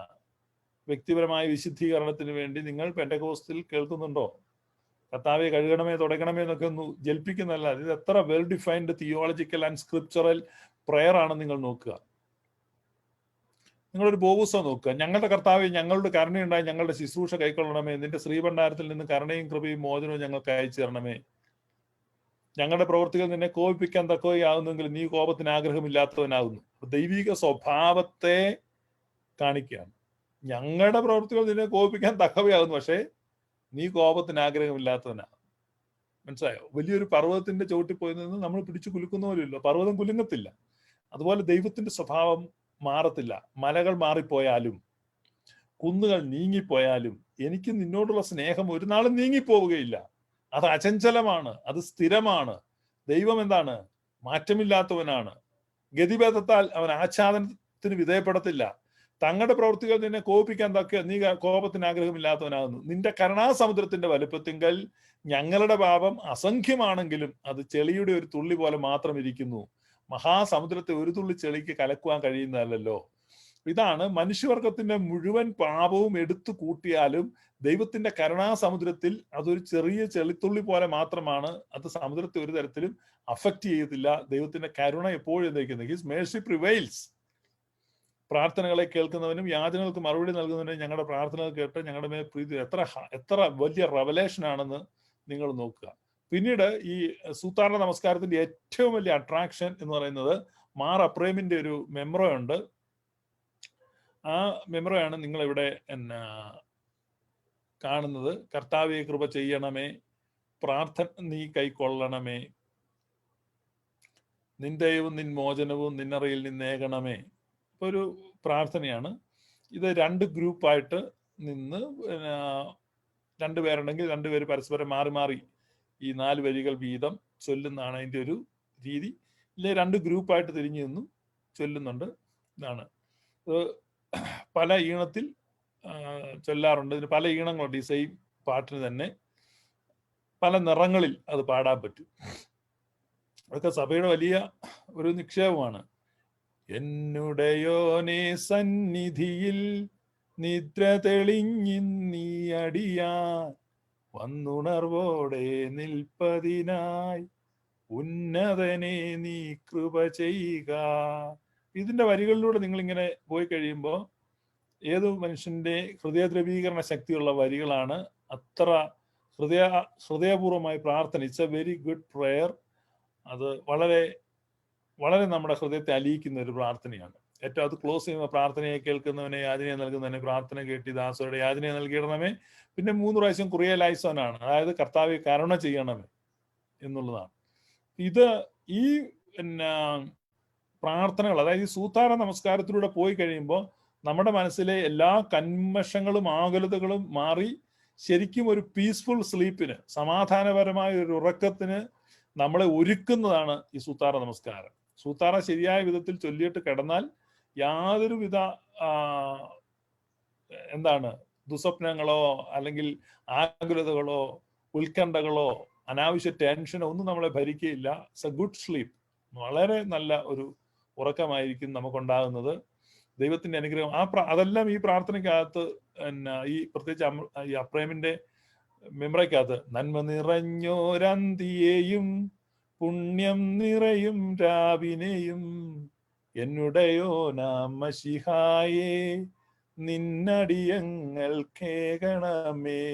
വ്യക്തിപരമായ വിശുദ്ധീകരണത്തിന് വേണ്ടി നിങ്ങൾ പെന്റക്കോസ്റ്റിൽ കേൾക്കുന്നുണ്ടോ? കർത്താവെ കഴുകണമേ, തുടയ്ക്കണമേ എന്നൊക്കെ ഒന്ന് ജൽപ്പിക്കുന്നതല്ല. ഇത് എത്ര well defined theological and scriptural prayer ആണെന്ന് നിങ്ങൾ നോക്കുക. നിങ്ങളൊരു ബോബുസ നോക്കുക. ഞങ്ങളുടെ കർത്താവെ, ഞങ്ങളുടെ കരുണയുണ്ടായി ഞങ്ങളുടെ ശുശ്രൂഷ കൈക്കൊള്ളണമേ. നിന്റെ ശ്രീഭണ്ഡാരത്തിൽ നിന്ന് കരുണയും കൃപയും മോചനവും ഞങ്ങൾക്ക് അയച്ചു തരണമേ. ഞങ്ങളുടെ പ്രവൃത്തികൾ നിന്നെ കോപിപ്പിക്കാൻ തക്കവയാകുന്നെങ്കിൽ നീ കോപത്തിന് ആഗ്രഹമില്ലാത്തവനാകുന്നു. ദൈവിക സ്വഭാവത്തെ കാണിക്കുകയാണ്. ഞങ്ങളുടെ പ്രവൃത്തികൾ നിന്നെ കോപിപ്പിക്കാൻ തക്കവയാകുന്നു, പക്ഷേ നീ കോപത്തിന് ആഗ്രഹമില്ലാത്തവനാണ്. മനസ്സിലായോ? വലിയൊരു പർവ്വതത്തിന്റെ ചുവട്ടിൽ പോയി നിന്ന് നമ്മൾ പിടിച്ചു കുലുക്കുന്ന പോലെയല്ലോ. പർവ്വതം കുലുങ്ങത്തില്ല. അതുപോലെ ദൈവത്തിന്റെ സ്വഭാവം മാറത്തില്ല. മലകൾ മാറിപ്പോയാലും കുന്നുകൾ നീങ്ങിപ്പോയാലും എനിക്ക് നിന്നോടുള്ള സ്നേഹം ഒരു നാളും നീങ്ങിപ്പോവുകയില്ല. അത് അചഞ്ചലമാണ്, അത് സ്ഥിരമാണ്. ദൈവം എന്താണ്? മാറ്റമില്ലാത്തവനാണ്. ഗതിഭേദത്താൽ അവൻ ആച്ഛാദനത്തിന് വിധേയപ്പെടത്തില്ല. തങ്ങളുടെ പ്രവൃത്തികൾ നിന്നെ കോപിപ്പിക്കാൻ തക്ക നീ കോപത്തിന് ആഗ്രഹമില്ലാത്തവനാകുന്നു. നിന്റെ കരുണാസമുദ്രത്തിന്റെ വലുപ്പത്തിങ്കൽ ഞങ്ങളുടെ പാപം അസംഖ്യമാണെങ്കിലും അത് ചെളിയുടെ ഒരു തുള്ളി പോലെ മാത്രം ഇരിക്കുന്നു. മഹാസമുദ്രത്തെ ഒരു തുള്ളി ചെളിക്ക് കലക്കുവാൻ കഴിയുന്നതല്ലോ. ഇതാണ് മനുഷ്യവർഗത്തിന്റെ മുഴുവൻ പാപവും എടുത്തു കൂട്ടിയാലും ദൈവത്തിന്റെ കരുണാസമുദ്രത്തിൽ അതൊരു ചെറിയ ചെളിത്തുള്ളി പോലെ മാത്രമാണ്. അത് സമുദ്രത്തെ ഒരു തരത്തിലും അഫക്റ്റ് ചെയ്യത്തില്ല. ദൈവത്തിന്റെ കരുണ എപ്പോഴും എന്തായിരിക്കുന്നത്? His mercy prevails. പ്രാർത്ഥനകളെ കേൾക്കുന്നവനും യാചനകൾക്ക് മറുപടി നൽകുന്നവനും ഞങ്ങളുടെ പ്രാർത്ഥനകൾ കേട്ട് ഞങ്ങളുടെ മേൽ പ്രീതി. എത്ര വലിയ റെവലേഷൻ ആണെന്ന് നിങ്ങൾ നോക്കുക. പിന്നീട് ഈ സൂത്താരണ നമസ്കാരത്തിന്റെ ഏറ്റവും വലിയ അട്രാക്ഷൻ എന്ന് പറയുന്നത് മാർ അപ്രേമിന്റെ ഒരു മെമ്മറോ ഉണ്ട്. ആ മെമ്മറോയാണ് നിങ്ങളിവിടെ കാണുന്നത്. കർത്താവേ കൃപ ചെയ്യണമേ, പ്രാർത്ഥന നീ കൈക്കൊള്ളണമേ, നിൻ ദയവും നിൻ മോചനവും നിന്നറയിൽ നിന്നേകണമേ. ഒരു പ്രാർത്ഥനയാണ് ഇത്. 2 ഗ്രൂപ്പായിട്ട് നിന്ന് 2 പേരുണ്ടെങ്കിൽ 2 പേര് പരസ്പരം മാറി മാറി ഈ 4 വരികൾ വീതം ചൊല്ലുന്നതാണ് അതിൻ്റെ ഒരു രീതി. ഇല്ലേ 2 ഗ്രൂപ്പായിട്ട് തിരിഞ്ഞു നിന്നും ചൊല്ലുന്നുണ്ട്. ഇതാണ് പല ഈണത്തിൽ ചൊല്ലാറുണ്ട്. ഇതിന് പല ഈണങ്ങളുണ്ട്. ഈ സെയിം പാട്ടിന് തന്നെ പല നിറങ്ങളിൽ അത് പാടാൻ പറ്റും. അതൊക്കെ സഭയുടെ വലിയ ഒരു നിക്ഷേപമാണ്. എന്നുടയോനെ സന്നിധിയിൽ നിദ്ര തെളിഞ്ഞിന്നീ അടിയാൻ വന്നുണർവോടെ നിൽപ്പതിനായി ഉന്നതനെ നീ കൃപ ചെയ്യുക. ഇതിന്റെ വരികളിലൂടെ നിങ്ങളിങ്ങനെ പോയി കഴിയുമ്പോൾ ഏതു മനുഷ്യന്റെ ഹൃദയദ്രവീകരണ ശക്തിയുള്ള വരികളാണ്. അത്ര ഹൃദയപൂർവ്വമായി പ്രാർത്ഥന. It's A very good prayer. അത് വളരെ വളരെ നമ്മുടെ ഹൃദയത്തെ അലിയിക്കുന്ന ഒരു പ്രാർത്ഥനയാണ്. ഏറ്റവും അത് ക്ലോസ് ചെയ്യുമ്പോൾ പ്രാർത്ഥനയെ കേൾക്കുന്നവനെ യാചനയെ നൽകുന്നവനെ പ്രാർത്ഥന കേട്ടി ദാസരുടെ യാചനയെ നൽകിയിടണമേ. പിന്നെ 3 പ്രാവശ്യം കുറിയലായിസോനാണ്. അതായത് കർത്താവെ കരുണ ചെയ്യണമേ എന്നുള്ളതാണ്. ഇത് ഈ പ്രാർത്ഥനകൾ, അതായത് ഈ സൂത്താര നമസ്കാരത്തിലൂടെ പോയി കഴിയുമ്പോൾ നമ്മുടെ മനസ്സിലെ എല്ലാ കന്മഷങ്ങളും ആകുലതകളും മാറി ശരിക്കും ഒരു പീസ്ഫുൾ സ്ലീപ്പിന്, സമാധാനപരമായ ഒരു ഉറക്കത്തിന് നമ്മളെ ഒരുക്കുന്നതാണ് ഈ സൂത്താര നമസ്കാരം. സൂത്താറ ശരിയായ വിധത്തിൽ ചൊല്ലിയിട്ട് കിടന്നാൽ യാതൊരുവിധ ദുസ്വപ്നങ്ങളോ അല്ലെങ്കിൽ ആകുലതകളോ ഉത്കണ്ഠകളോ അനാവശ്യ ടെൻഷനോ ഒന്നും നമ്മളെ ഭരിക്കുകയില്ല. It's a good sleep. വളരെ നല്ല ഒരു ഉറക്കമായിരിക്കും നമുക്കുണ്ടാകുന്നത്. ദൈവത്തിന്റെ അനുഗ്രഹം അതെല്ലാം ഈ പ്രാർത്ഥനയ്ക്കകത്ത് ഈ പ്രത്യേകിച്ച് ഈ അപ്രേമിന്റെ മെമ്മറയ്ക്കകത്ത് നന്മ നിറഞ്ഞോരന്തിയെയും പുണ്യം നിറയും രാവിനെയും എന്നുടയോ നാമശിഹായേ നിന്നടിയങ്ങൾ കേകണമേ.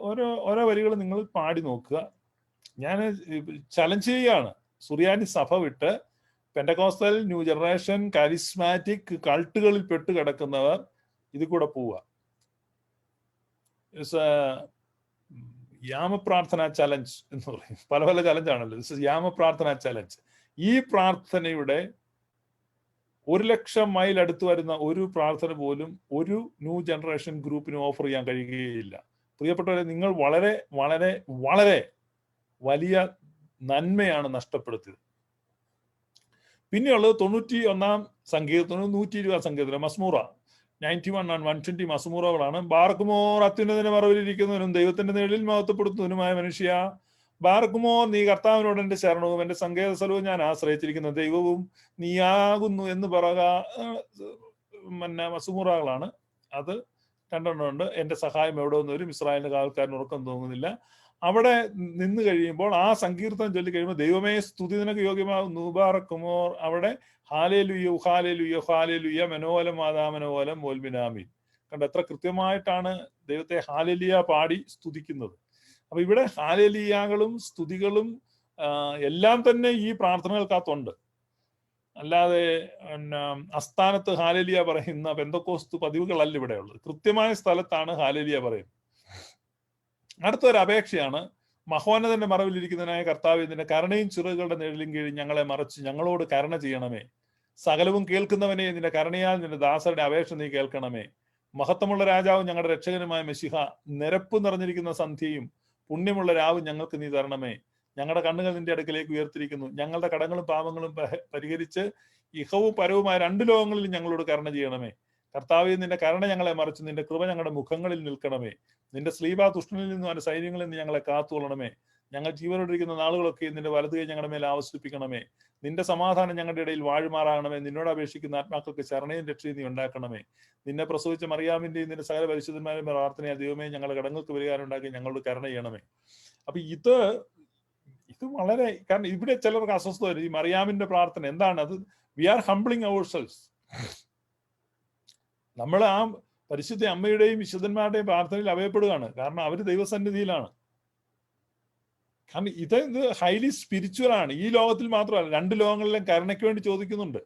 ഓരോ വരികൾ നിങ്ങൾ പാടി നോക്കുക. ഞാൻ ചലഞ്ച് ചെയ്യുകയാണ്. സുറിയാനി സഭ വിട്ട് പെന്റക്കോസ്റ്റൽ, ന്യൂ ജനറേഷൻ, കരിസ്മാറ്റിക് കൾട്ടുകളിൽ പെട്ട് കിടക്കുന്നവർ ഇതിൽ കൂടെ പോവുക. യാമപ്രാർത്ഥന ചലഞ്ച് എന്ന് പറയും. പല പല ചലഞ്ചാണല്ലോ. ദിസ് ഇസ് യാമപ്രാർത്ഥന ചലഞ്ച്. ഈ പ്രാർത്ഥനയുടെ 1,00,000 മൈൽ അടുത്ത് വരുന്ന ഒരു പ്രാർത്ഥന പോലും ഒരു ന്യൂ ജനറേഷൻ ഗ്രൂപ്പിന് ഓഫർ ചെയ്യാൻ കഴിയുകയില്ല. പ്രിയപ്പെട്ടവരെ, നിങ്ങൾ വളരെ വളരെ വളരെ വലിയ നന്മയാണ് നഷ്ടപ്പെടുത്തിയത്. പിന്നെയുള്ളത് 91 സങ്കീർത്തനം, 120 സങ്കീർത്തനം, മസ്മൂറ 91 and 120 മസ്മൂറകളാണ്. ബാർക്കുമോർ, അത്യുന്നതിന്റെ മറവിലിരിക്കുന്നവനും ദൈവത്തിന്റെ നിഴലിൽ മഹത്വപ്പെടുത്തുന്നവനുമായ മനുഷ്യ, ബാർക്കുമോർ, നീ കർത്താവിനോട് എന്റെ ശരണവും എന്റെ സങ്കേത സ്ഥലവും ഞാൻ ആശ്രയിച്ചിരിക്കുന്ന ദൈവവും നീയാകുന്നു എന്ന് പറയുക മസ്മൂറകളാണ്. അത് 2 ഉണ്ട്. എന്റെ സഹായം എവിടെ നിന്ന് വരും, ഇസ്രായേലിന്റെ കാവൽക്കാരന് ഉറക്കം തോന്നുന്നില്ല. അവിടെ നിന്ന് കഴിയുമ്പോൾ ആ സങ്കീർത്തനം ചൊല്ലി കഴിയുമ്പോൾ ദൈവമേ സ്തുതി നിനക്ക് യോഗ്യമാകുന്നു ബാറക്കുമോർ, അവിടെ ഹാലേലുയ്യ ഹാലേലുയ്യ ഹാലേലുയ്യ മനോലം മാതാ മനോലം മോൽബിനാമീൻ. കണ്ട എത്ര കൃത്യമായിട്ടാണ് ദൈവത്തെ ഹാലേലിയ പാടി സ്തുതിക്കുന്നത്. അപ്പൊ ഇവിടെ ഹാലേലിയകളും സ്തുതികളും എല്ലാം തന്നെ ഈ പ്രാർത്ഥനകൾക്കകത്തുണ്ട്. അല്ലാതെ അസ്ഥാനത്ത് ഹാലേലിയ പറയുന്ന പെന്തക്കോസ്തു പതിവുകളല്ല ഇവിടെ ഉള്ളത്. കൃത്യമായ സ്ഥലത്താണ് ഹാലേലിയ പറയുന്നത്. അടുത്തൊരു അപേക്ഷയാണ്, മഹോന്നതന്റെ മറവിലിരിക്കുന്നതിനായ കർത്താവേ, നിന്റെ കരുണയും ചിറകുകളുടെ നിഴലും കീഴിൽ ഞങ്ങളെ മറച്ച് ഞങ്ങളോട് കരുണ ചെയ്യണമേ. സകലവും കേൾക്കുന്നവനെ, നിന്റെ കരുണയാൽ നിന്റെ ദാസരുടെ അപേക്ഷ നീ കേൾക്കണമേ. മഹത്വമുള്ള രാജാവും ഞങ്ങളുടെ രക്ഷകനുമായ മെശിഹ, നിരപ്പ് നിറഞ്ഞിരിക്കുന്ന സന്ധ്യയും പുണ്യമുള്ള രാവും ഞങ്ങൾക്ക് നീ തരണമേ. ഞങ്ങളുടെ കണ്ണുകൾ നിന്റെ അടുക്കലേക്ക് ഉയർത്തിരിക്കുന്നു. ഞങ്ങളുടെ കടങ്ങളും പാപങ്ങളും പരിഹരിച്ച് ഇഹവും പരവുമായ 2 ലോകങ്ങളിലും ഞങ്ങളോട് കരുണ ചെയ്യണമേ. കർത്താവേ, നിന്റെ കരുണ ഞങ്ങളെ മറിച്ച് നിന്റെ കൃപ ഞങ്ങളുടെ മുഖങ്ങളിൽ നിൽക്കണമേ. നിന്റെ സ്ലീബ തുഷ്ടനിൽ നിന്നും അവന്റെ സൈന്യങ്ങളിൽ നിന്ന് ഞങ്ങളെ കാത്തുകൊള്ളണമേ. ഞങ്ങൾ ജീവനോടിരിക്കുന്ന നാളുകളൊക്കെ നിന്റെ വലതു കൈ ഞങ്ങളുടെ മേൽ ആവശ്യിപ്പിക്കണമേ. നിന്റെ സമാധാനം ഞങ്ങളുടെ ഇടയിൽ വാഴുമാറാകണമേ. നിന്നോട് അപേക്ഷിക്കുന്ന ആത്മാക്കൾക്ക് ശരണയും രക്ഷയും നീ ഉണ്ടാക്കണമേ. നിന്നെ പ്രസവിച്ച മറിയാമിന്റെയും നിന്റെ സകല പരിശുദ്ധന്മാരുടെ പ്രാർത്ഥനയാ ദൈവമേ, ഞങ്ങളുടെ കടങ്ങൾക്ക് പരിഹാരം ഉണ്ടാക്കി ഞങ്ങളോട് കരുണ ചെയ്യണമേ. അപ്പൊ ഇത് വളരെ, കാരണം ഇവിടെ ചിലർക്ക് അസ്വസ്ഥത വരും. ഈ മറിയാമിന്റെ പ്രാർത്ഥന എന്താണ് അത്? V R humbling our selves. നമ്മൾ ആ പരിശുദ്ധ അമ്മയുടെയും വിശുദ്ധന്മാരുടെയും പ്രാർത്ഥനയിൽ അവയപ്പെടുകയാണ്. കാരണം അവർ ദൈവസന്നിധിയിലാണ്. കാരണം ഇത് ഹൈലി സ്പിരിച്വൽ ആണ്. ഈ ലോകത്തിൽ മാത്രമല്ല, 2 ലോകങ്ങളിലും കരുണയ്ക്ക് വേണ്ടി ചോദിക്കുന്നുണ്ട്.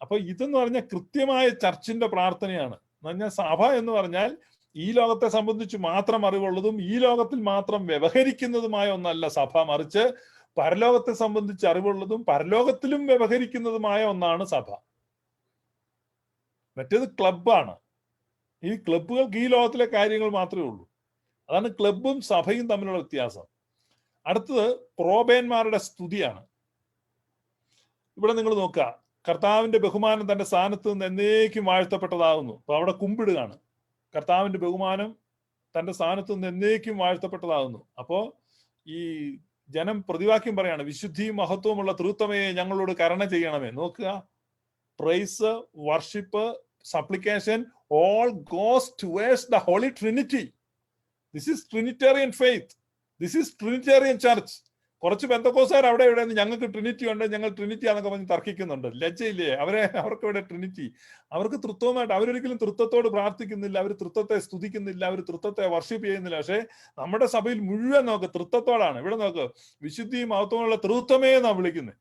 അപ്പൊ ഇതെന്ന് പറഞ്ഞാൽ കൃത്യമായ ചർച്ചിന്റെ പ്രാർത്ഥനയാണ്. എന്ന് പറഞ്ഞാൽ സഭ എന്ന് പറഞ്ഞാൽ ഈ ലോകത്തെ സംബന്ധിച്ച് മാത്രം അറിവുള്ളതും ഈ ലോകത്തിൽ മാത്രം വ്യവഹരിക്കുന്നതുമായ ഒന്നല്ല സഭ, മറിച്ച് പരലോകത്തെ സംബന്ധിച്ച് അറിവുള്ളതും പരലോകത്തിലും വ്യവഹരിക്കുന്നതുമായ ഒന്നാണ് സഭ. മറ്റേത് ക്ലബ്ബാണ്. ഈ ക്ലബ്ബുകൾക്ക് ഈ ലോകത്തിലെ കാര്യങ്ങൾ മാത്രമേ ഉള്ളൂ. അതാണ് ക്ലബ്ബും സഭയും തമ്മിലുള്ള വ്യത്യാസം. അടുത്തത് പ്രോബേന്മാരുടെ സ്തുതിയാണ്. ഇവിടെ നിങ്ങൾ നോക്കുക, കർത്താവിന്റെ ബഹുമാനം തന്റെ സ്ഥാനത്ത് നിന്ന് എന്നേക്കും വാഴ്ത്തപ്പെട്ടതാകുന്നു. അപ്പൊ അവിടെ കുമ്പിടുകയാണ്. കർത്താവിന്റെ ബഹുമാനം തന്റെ സ്ഥാനത്ത് നിന്ന് എന്നേക്കും വാഴ്ത്തപ്പെട്ടതാകുന്നു. അപ്പോ ഈ ജനം പ്രതിവാക്യം പറയാണ്, വിശുദ്ധിയും മഹത്വമുള്ള തൃത്വമേ ഞങ്ങളോട് കരുണ ചെയ്യണമേ. നോക്കുക, praise, worship, supplication all goes towards the Holy Trinity. This is Trinitarian faith. This is Trinitarian church. കുറച്ച് പെന്തക്കോസ്തുകാർ അവിടെ ഇവിടെ ഞങ്ങൾക്ക് ട്രിനിറ്റി ഉണ്ട്, ഞങ്ങൾ ട്രിനിറ്റി ആണെന്നൊക്കെ പറഞ്ഞ് തർക്കിക്കുന്നുണ്ട്. ലജ്ജയില്ലേ അവർക്ക് ഇവിടെ ട്രിനിറ്റി? അവർക്ക് തൃത്വമായിട്ട് അവരൊരിക്കലും തൃത്വത്തോട് പ്രാർത്ഥിക്കുന്നില്ല, അവർ തൃത്വത്തെ സ്തുതിക്കുന്നില്ല, അവർ തൃത്വത്തെ വർഷിപ്പ് ചെയ്യുന്നില്ല. പക്ഷെ നമ്മുടെ സഭയിൽ മുഴുവൻ നോക്ക് തൃത്വത്തോടാണ്. ഇവിടെ നോക്ക്, വിശുദ്ധിയും മഹത്വമുള്ള തൃത്വമേ എന്നാണ് വിളിക്കുന്നത്.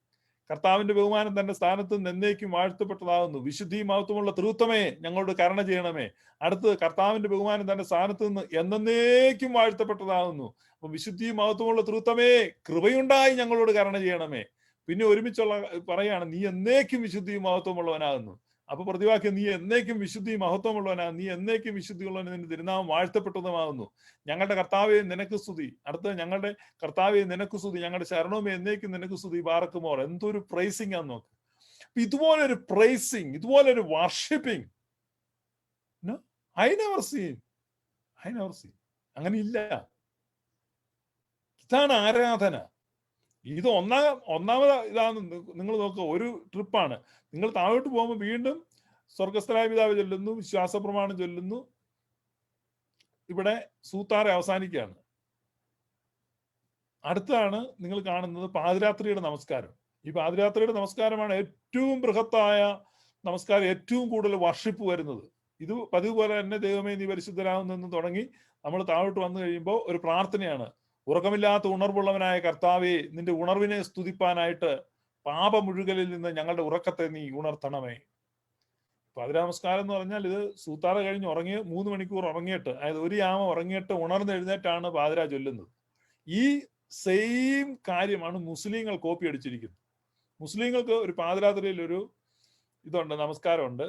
കർത്താവിന്റെ ബഹുമാനം തന്റെ സ്ഥാനത്ത് നിന്ന് എന്നേക്കും വാഴ്ത്തപ്പെട്ടതാകുന്നു. വിശുദ്ധിയും മഹത്വമുള്ള തൃത്വമേ ഞങ്ങളോട് കരുണ ചെയ്യണമേ. അടുത്ത്, കർത്താവിന്റെ ബഹുമാനം തന്റെ സ്ഥാനത്ത് നിന്ന് എന്നേക്കും വാഴ്ത്തപ്പെട്ടതാകുന്നു. അപ്പൊ വിശുദ്ധിയും മഹത്വമുള്ള തൃത്വമേ കൃപയുണ്ടായി ഞങ്ങളോട് കരുണ ചെയ്യണമേ. പിന്നെ ഒരുമിച്ചുള്ള പറയാണ്, നീ എന്നേക്കും വിശുദ്ധിയും മഹത്വമുള്ളവനാകുന്നു. അപ്പൊ പ്രതിവാക്യം, നീ എന്നേക്കും വിശുദ്ധി മഹത്വമുള്ളവനാകുന്നു, നീ എന്നേക്കും വിശുദ്ധിയുള്ളവൻ, നിന്റെ തിരുനാമം വാഴ്ത്തപ്പെട്ടതുമാകുന്നു. ഞങ്ങളുടെ കർത്താവേ നിനക്ക് സ്തുതി. അടുത്ത, ഞങ്ങളുടെ കർത്താവേ നിനക്ക് സ്തുതി, ഞങ്ങളുടെ ശരണവുമേ എന്നേക്കും നിനക്ക് സ്തുതി, ബാറക്കുമോർ. എന്തൊരു പ്രൈസിംഗ് ആന്ന് നോക്ക്. ഇതുപോലൊരു പ്രൈസിങ്, ഇതുപോലൊരു വർഷിപ്പിംഗ് ഐ നെവർ സീൻ. അങ്ങനെ ഇല്ല. ഇതാണ് ആരാധന. ഇത് ഒന്നാമത് ഇതാണ്. നിങ്ങൾ നോക്കുക, ഒരു ട്രിപ്പാണ്. നിങ്ങൾ താഴോട്ട് പോകുമ്പോൾ വീണ്ടും സ്വർഗസ്ഥനായ പിതാവ് ചൊല്ലുന്നു, വിശ്വാസ പ്രമാണം ചൊല്ലുന്നു, ഇവിടെ സൂത്താറെ അവസാനിക്കുകയാണ്. അടുത്താണ് നിങ്ങൾ കാണുന്നത് പാതിരാത്രിയുടെ നമസ്കാരം. ഈ പാതിരാത്രിയുടെ നമസ്കാരമാണ് ഏറ്റവും ബൃഹത്തായ നമസ്കാരം, ഏറ്റവും കൂടുതൽ വർഷിപ്പ് വരുന്നത്. ഇത് പതിവ് പോലെ തന്നെ ദൈവമേ നീ പരിശുദ്ധരാകുന്നെന്ന് തുടങ്ങി നമ്മൾ താഴോട്ട് വന്നു കഴിയുമ്പോൾ ഒരു പ്രാർത്ഥനയാണ്. ഉറക്കമില്ലാത്ത ഉണർവുള്ളവനായ കർത്താവേ, നിന്റെ ഉണർവിനെ സ്തുതിപ്പാനായിട്ട് പാപമുഴുകലിൽ നിന്ന് ഞങ്ങളുടെ ഉറക്കത്തെ നീ ഉണർത്തണമേ. പാതിരാനമസ്കാരം എന്ന് പറഞ്ഞാൽ ഇത് സൂത്താറ കഴിഞ്ഞ് 3 മണിക്കൂർ ഉറങ്ങിയിട്ട്, അതായത് 1 യാമം ഉറങ്ങിയിട്ട് ഉണർന്നെഴുന്നേറ്റാണ് പാതിര ചൊല്ലുന്നത്. ഈ സെയിം കാര്യമാണ് മുസ്ലിങ്ങൾ കോപ്പി അടിച്ചിരിക്കുന്നത്. മുസ്ലിങ്ങൾക്ക് ഒരു പാതിരാത്രിയിൽ ഒരു ഇതുണ്ട്, നമസ്കാരമുണ്ട്.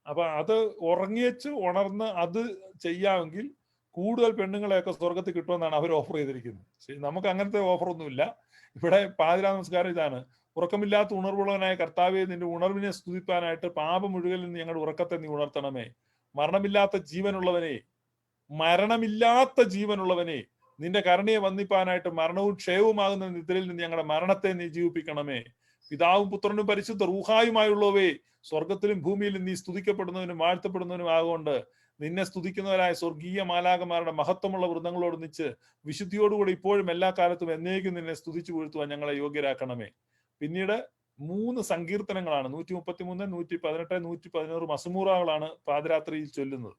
അപ്പൊ അത് ഉറങ്ങിയച്ച് ഉണർന്ന് അത് ചെയ്യാമെങ്കിൽ കൂടുതൽ പെണ്ണുങ്ങളെയൊക്കെ സ്വർഗത്തിൽ കിട്ടുമെന്നാണ് അവർ ഓഫർ ചെയ്തിരിക്കുന്നത്. ശരി, നമുക്ക് അങ്ങനത്തെ ഓഫറൊന്നുമില്ല. ഇവിടെ പാതിരാ നമസ്കാരം ഇതാണ്: ഉറക്കമില്ലാത്ത ഉണർവുള്ളവനായ കർത്താവെ, നിന്റെ ഉണർവിനെ സ്തുതിപ്പാനായിട്ട് പാപം മുഴുവൻ നിന്ന് ഞങ്ങളുടെ ഉറക്കത്തെ നീ ഉണർത്തണമേ. മരണമില്ലാത്ത ജീവനുള്ളവനെ, നിന്റെ കരുണയെ വന്ദിപ്പാനായിട്ട് മരണവും ക്ഷയവുമാകുന്ന നിദ്രയിൽ നിന്ന് ഞങ്ങളുടെ മരണത്തെ നീ ജീവിപ്പിക്കണമേ. പിതാവും പുത്രനും പരിശുദ്ധ റൂഹായുമായുള്ളവേ, സ്വർഗത്തിലും ഭൂമിയിലും നീ സ്തുതിക്കപ്പെടുന്നവനും വാഴ്ത്തപ്പെടുന്നവനും ആകൊണ്ട് നിന്നെ സ്തുതിക്കുന്നവരായ സ്വർഗീയ മാലാകമാരുടെ മഹത്വമുള്ള വൃന്ദങ്ങളോട് നിച്ച് വിശുദ്ധിയോടുകൂടി ഇപ്പോഴും എല്ലാ കാലത്തും എന്നേക്കും നിന്നെ സ്തുതിച്ചു വീഴ്ത്തുവാൻ ഞങ്ങളെ യോഗ്യരാക്കണമേ. പിന്നീട് 3 സങ്കീർത്തനങ്ങളാണ്, 133, 118, 116 മസമൂറകളാണ് പാതിരാത്രിയിൽ ചൊല്ലുന്നത്.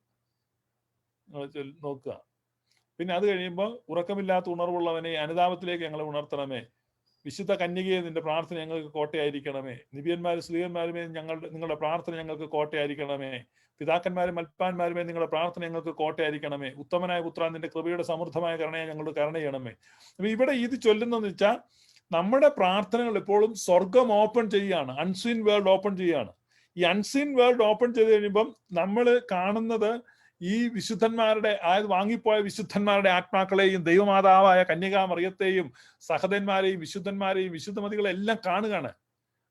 നോക്കുക. പിന്നെ അത് കഴിയുമ്പോൾ ഉറക്കമില്ലാത്ത ഉണർവുള്ളവനെ, അനുതാപത്തിലേക്ക് ഞങ്ങളെ ഉണർത്തണമേ. വിശുദ്ധ കന്യകയെ, നിന്റെ പ്രാർത്ഥന ഞങ്ങൾക്ക് കോട്ടയായിരിക്കണമേ. നിബിയന്മാരും സ്ത്രീയന്മാരുമേ, നിങ്ങളുടെ പ്രാർത്ഥന ഞങ്ങൾക്ക് കോട്ടയായിരിക്കണമേ. പിതാക്കന്മാരും മൽപ്പാന്മാരുമേ, നിങ്ങളുടെ പ്രാർത്ഥന ഞങ്ങൾക്ക് കോട്ടയായിരിക്കണമേ. ഉത്തമനായ പുത്ര, നിന്റെ കൃപയുടെ സമൃദ്ധമായ കരുണയെ ഞങ്ങളുടെ കരുണ ചെയ്യണമേ. അപ്പൊ ഇവിടെ ഇത് ചൊല്ലുന്നതെന്ന് വെച്ചാൽ നമ്മുടെ പ്രാർത്ഥനകൾ എപ്പോഴും സ്വർഗം ഓപ്പൺ ചെയ്യുകയാണ്, അൺസീൻ വേൾഡ് ഓപ്പൺ ചെയ്യുകയാണ്. ഈ അൺസീൻ വേൾഡ് ഓപ്പൺ ചെയ്ത് കഴിയുമ്പം നമ്മൾ കാണുന്നത് ഈ വിശുദ്ധന്മാരുടെ, അതായത് വാങ്ങിപ്പോയ വിശുദ്ധന്മാരുടെ ആത്മാക്കളെയും ദൈവമാതാവായ കന്യകാമറിയത്തെയും സഹദന്മാരെയും വിശുദ്ധന്മാരെയും വിശുദ്ധമതികളെല്ലാം കാണുകയാണ്.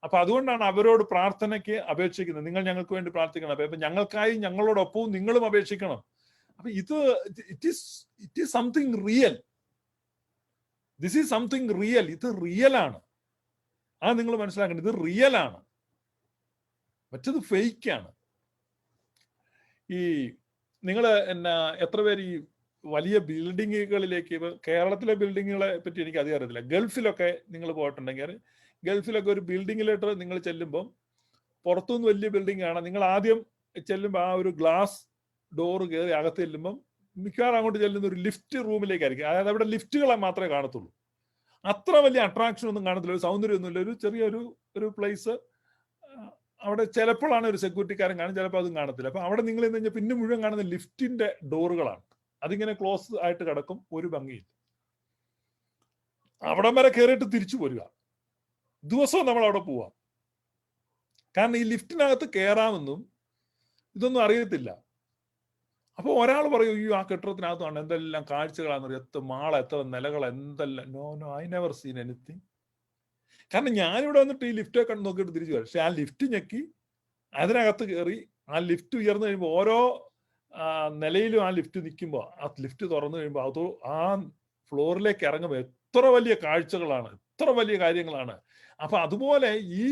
അപ്പൊ അതുകൊണ്ടാണ് അവരോട് പ്രാർത്ഥനയ്ക്ക് അപേക്ഷിക്കുന്നത്. നിങ്ങൾ ഞങ്ങൾക്ക് വേണ്ടി പ്രാർത്ഥിക്കണം. അപ്പൊ ഞങ്ങൾക്കായി ഞങ്ങളോടൊപ്പവും നിങ്ങളും അപേക്ഷിക്കണം. അപ്പൊ it is something real. This is something real. ഇത് റിയൽ ആണ്. അത് നിങ്ങൾ മനസ്സിലാക്കണം. ഇത് റിയൽ ആണ്, മറ്റത് ഫേക്ക് ആണ്. ഈ നിങ്ങൾ എത്ര പേര് ഈ വലിയ ബിൽഡിങ്ങുകളിലേക്ക്, കേരളത്തിലെ ബിൽഡിങ്ങുകളെ പറ്റി എനിക്ക് അധികം അറിയത്തില്ല, ഗൾഫിലൊക്കെ നിങ്ങൾ പോയിട്ടുണ്ടെങ്കിൽ, ഗൾഫിലൊക്കെ ഒരു ബിൽഡിങ്ങിലോട്ട് നിങ്ങൾ ചെല്ലുമ്പോൾ പുറത്തുനിന്ന് വലിയ ബിൽഡിംഗ് ആണ്. നിങ്ങൾ ആദ്യം ചെല്ലുമ്പോൾ ആ ഒരു ഗ്ലാസ് ഡോറ് കയറി അകത്ത് ചെല്ലുമ്പം മിക്കവാറും അങ്ങോട്ട് ചെല്ലുന്ന ഒരു ലിഫ്റ്റ് റൂമിലേക്കായിരിക്കും. അതായത് അവിടെ ലിഫ്റ്റുകളെ മാത്രമേ കാണത്തുള്ളൂ. അത്ര വലിയ അട്രാക്ഷൻ ഒന്നും കാണത്തില്ല, ഒരു സൗന്ദര്യമൊന്നുമില്ല. ഒരു ചെറിയൊരു പ്ലേസ്. അവിടെ ചിലപ്പോഴാണ് ഒരു സെക്യൂരിറ്റിക്കാരൻ കാണും, ചിലപ്പോൾ അതും കാണത്തില്ല. അപ്പൊ അവിടെ നിങ്ങൾ എന്ന് കഴിഞ്ഞാൽ പിന്നെ മുഴുവൻ കാണുന്ന ലിഫ്റ്റിന്റെ ഡോറുകളാണ്. അതിങ്ങനെ ക്ലോസ് ആയിട്ട് കിടക്കും, ഒരു ഭംഗിയില്ല. അവിടം വരെ കയറിയിട്ട് തിരിച്ചു പോരുക. ദിവസവും നമ്മൾ അവിടെ പോവാം. കാരണം ഈ ലിഫ്റ്റിനകത്ത് കയറാമെന്നും ഇതൊന്നും അറിയത്തില്ല. അപ്പൊ ഒരാൾ പറയും, അയ്യോ ആ കെട്ടിടത്തിനകത്താണ് എന്തെല്ലാം കാഴ്ചകളാണെന്നറിയോ, എത്ര മാള, എത്ര നിലകൾ, എന്തെല്ലാം. No, I never seen anything. കാരണം ഞാനിവിടെ വന്നിട്ട് ഈ ലിഫ്റ്റ് ഒക്കെ നോക്കിയിട്ട് തിരിച്ചു വരും. പക്ഷെ ആ ലിഫ്റ്റ് ഞെക്കി അതിനകത്ത് കയറി ആ ലിഫ്റ്റ് ഉയർന്നു കഴിയുമ്പോൾ ഓരോ നിലയിലും ആ ലിഫ്റ്റ് നിൽക്കുമ്പോൾ ആ ലിഫ്റ്റ് തുറന്നു കഴിയുമ്പോൾ അത് ആ ഫ്ലോറിലേക്ക് ഇറങ്ങുമ്പോൾ എത്ര വലിയ കാഴ്ചകളാണ്, എത്ര വലിയ കാര്യങ്ങളാണ്. അപ്പൊ അതുപോലെ ഈ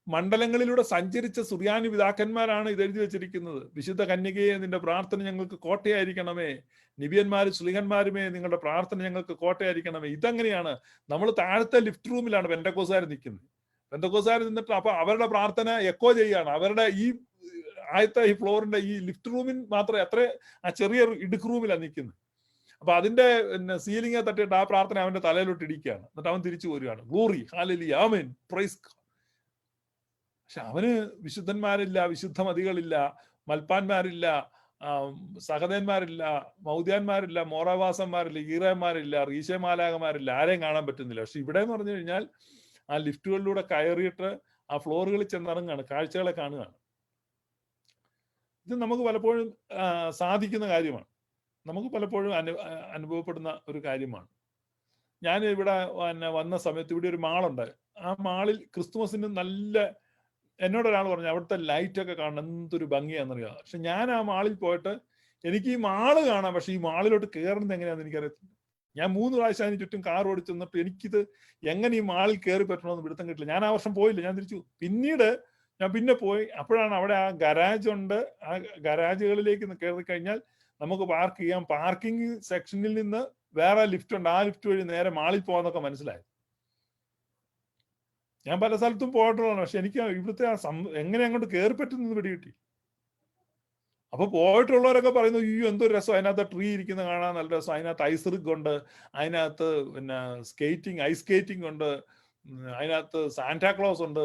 മണ്ഡലങ്ങളിലൂടെ സഞ്ചരിച്ച സുറിയാനി പിതാക്കന്മാരാണ് ഇത് എഴുതി വെച്ചിരിക്കുന്നത്. വിശുദ്ധ കന്യകയെ, നിന്റെ പ്രാർത്ഥന ഞങ്ങൾക്ക് കോട്ടയായിരിക്കണമേ. നിബിയന്മാരും ശ്ലീഹന്മാരുമേ, നിങ്ങളുടെ പ്രാർത്ഥന ഞങ്ങൾക്ക് കോട്ടയായിരിക്കണമേ. ഇതെങ്ങനെയാണ്? നമ്മൾ താഴത്തെ ലിഫ്റ്റ് റൂമിലാണ് പെന്തക്കോസ്തുകാർ നിൽക്കുന്നത്. പെന്തക്കോസ്തുകാർ നിന്നിട്ട് അപ്പൊ അവരുടെ പ്രാർത്ഥന എക്കോ ചെയ്യാണ്. അവരുടെ ഈ ആദ്യത്തെ ഈ ഫ്ലോറിന്റെ ഈ ലിഫ്റ്റ് റൂമിൽ മാത്രമേ, അത്ര ആ ചെറിയ ഇടുക്ക് റൂമിലാണ് നിൽക്കുന്നത്. അപ്പൊ അതിന്റെ സീലിംഗെ തട്ടിയിട്ട് ആ പ്രാർത്ഥന അവന്റെ തലയിലോട്ട് ഇടിക്കുകയാണ്. എന്നിട്ട് അവൻ തിരിച്ചു പോരുകയാണ്. ഗ്ലോറി, ഹല്ലേലൂയ, ആമേൻ, പ്രൈസ്. പക്ഷെ അവന് വിശുദ്ധന്മാരില്ല, വിശുദ്ധമതികളില്ല, മൽപ്പാന്മാരില്ല, സഹദേന്മാരില്ല, മൗദ്യാന്മാരില്ല, മോറവാസന്മാരില്ല, ഈറന്മാരില്ല, റീശമാലാകമാരില്ല, ആരെയും കാണാൻ പറ്റുന്നില്ല. പക്ഷെ ഇവിടെ എന്ന് പറഞ്ഞു കഴിഞ്ഞാൽ ആ ലിഫ്റ്റുകളിലൂടെ കയറിയിട്ട് ആ ഫ്ലോറുകളിൽ ചെന്നിറങ്ങുകയാണ്, കാഴ്ചകളെ കാണുകയാണ്. ഇത് നമുക്ക് പലപ്പോഴും സാധിക്കുന്ന കാര്യമാണ്, നമുക്ക് പലപ്പോഴും അനുഭവപ്പെടുന്ന ഒരു കാര്യമാണ്. ഞാൻ ഇവിടെ വന്ന സമയത്ത് ഇവിടെ ഒരു മാളുണ്ട്. ആ മാളിൽ ക്രിസ്തുമസിന് നല്ല, എന്നോടൊരാൾ പറഞ്ഞു അവിടുത്തെ ലൈറ്റൊക്കെ കാണണം, എന്തൊരു ഭംഗിയാണെന്നറിയാം. പക്ഷെ ഞാൻ ആ മാളിൽ പോയിട്ട് എനിക്ക് ഈ മാള് കാണാം, പക്ഷെ ഈ മാളിലോട്ട് കയറുന്നത് എങ്ങനെയാണെന്ന് എനിക്കറിയത്തില്ല. ഞാൻ 3 പ്രാവശ്യം അതിന് ചുറ്റും കാർ ഓടിച്ചു നിന്നിട്ട് എനിക്കിത് എങ്ങനെ ഈ മാളിൽ കയറി പറ്റണമെന്ന് പിടുത്തം കിട്ടില്ല. ഞാൻ ആ വർഷം പോയില്ല, ഞാൻ തിരിച്ചു. പിന്നീട് ഞാൻ പിന്നെ പോയി. അപ്പോഴാണ് അവിടെ ആ ഗരാജ് ഉണ്ട്. ആ ഗരാജുകളിലേക്ക് കയറി കഴിഞ്ഞാൽ നമുക്ക് പാർക്ക് ചെയ്യാം. പാർക്കിംഗ് സെക്ഷനിൽ നിന്ന് വേറെ ലിഫ്റ്റ് ഉണ്ട്, ആ ലിഫ്റ്റ് വഴി നേരെ മാളിൽ പോകാന്നൊക്കെ മനസ്സിലായി. ഞാൻ പല സ്ഥലത്തും പോയിട്ടുള്ളതാണ്, പക്ഷെ എനിക്ക് ഇവിടുത്തെ ആ എങ്ങനെ അങ്ങോട്ട് കയറി പറ്റുന്നത് പിടികിട്ടി. അപ്പൊ പോയിട്ടുള്ളവരൊക്കെ പറയുന്നു, അയ്യോ എന്തൊരു രസം, അതിനകത്ത് ട്രീ ഇരിക്കുന്ന കാണാൻ നല്ല രസം, അതിനകത്ത് ഐസ് റിഗ് ഉണ്ട്, അതിനകത്ത് പിന്നെ ഐസ് സ്കേറ്റിംഗ് ഉണ്ട്, അതിനകത്ത് സാന്റാക്ലോസ് ഉണ്ട്,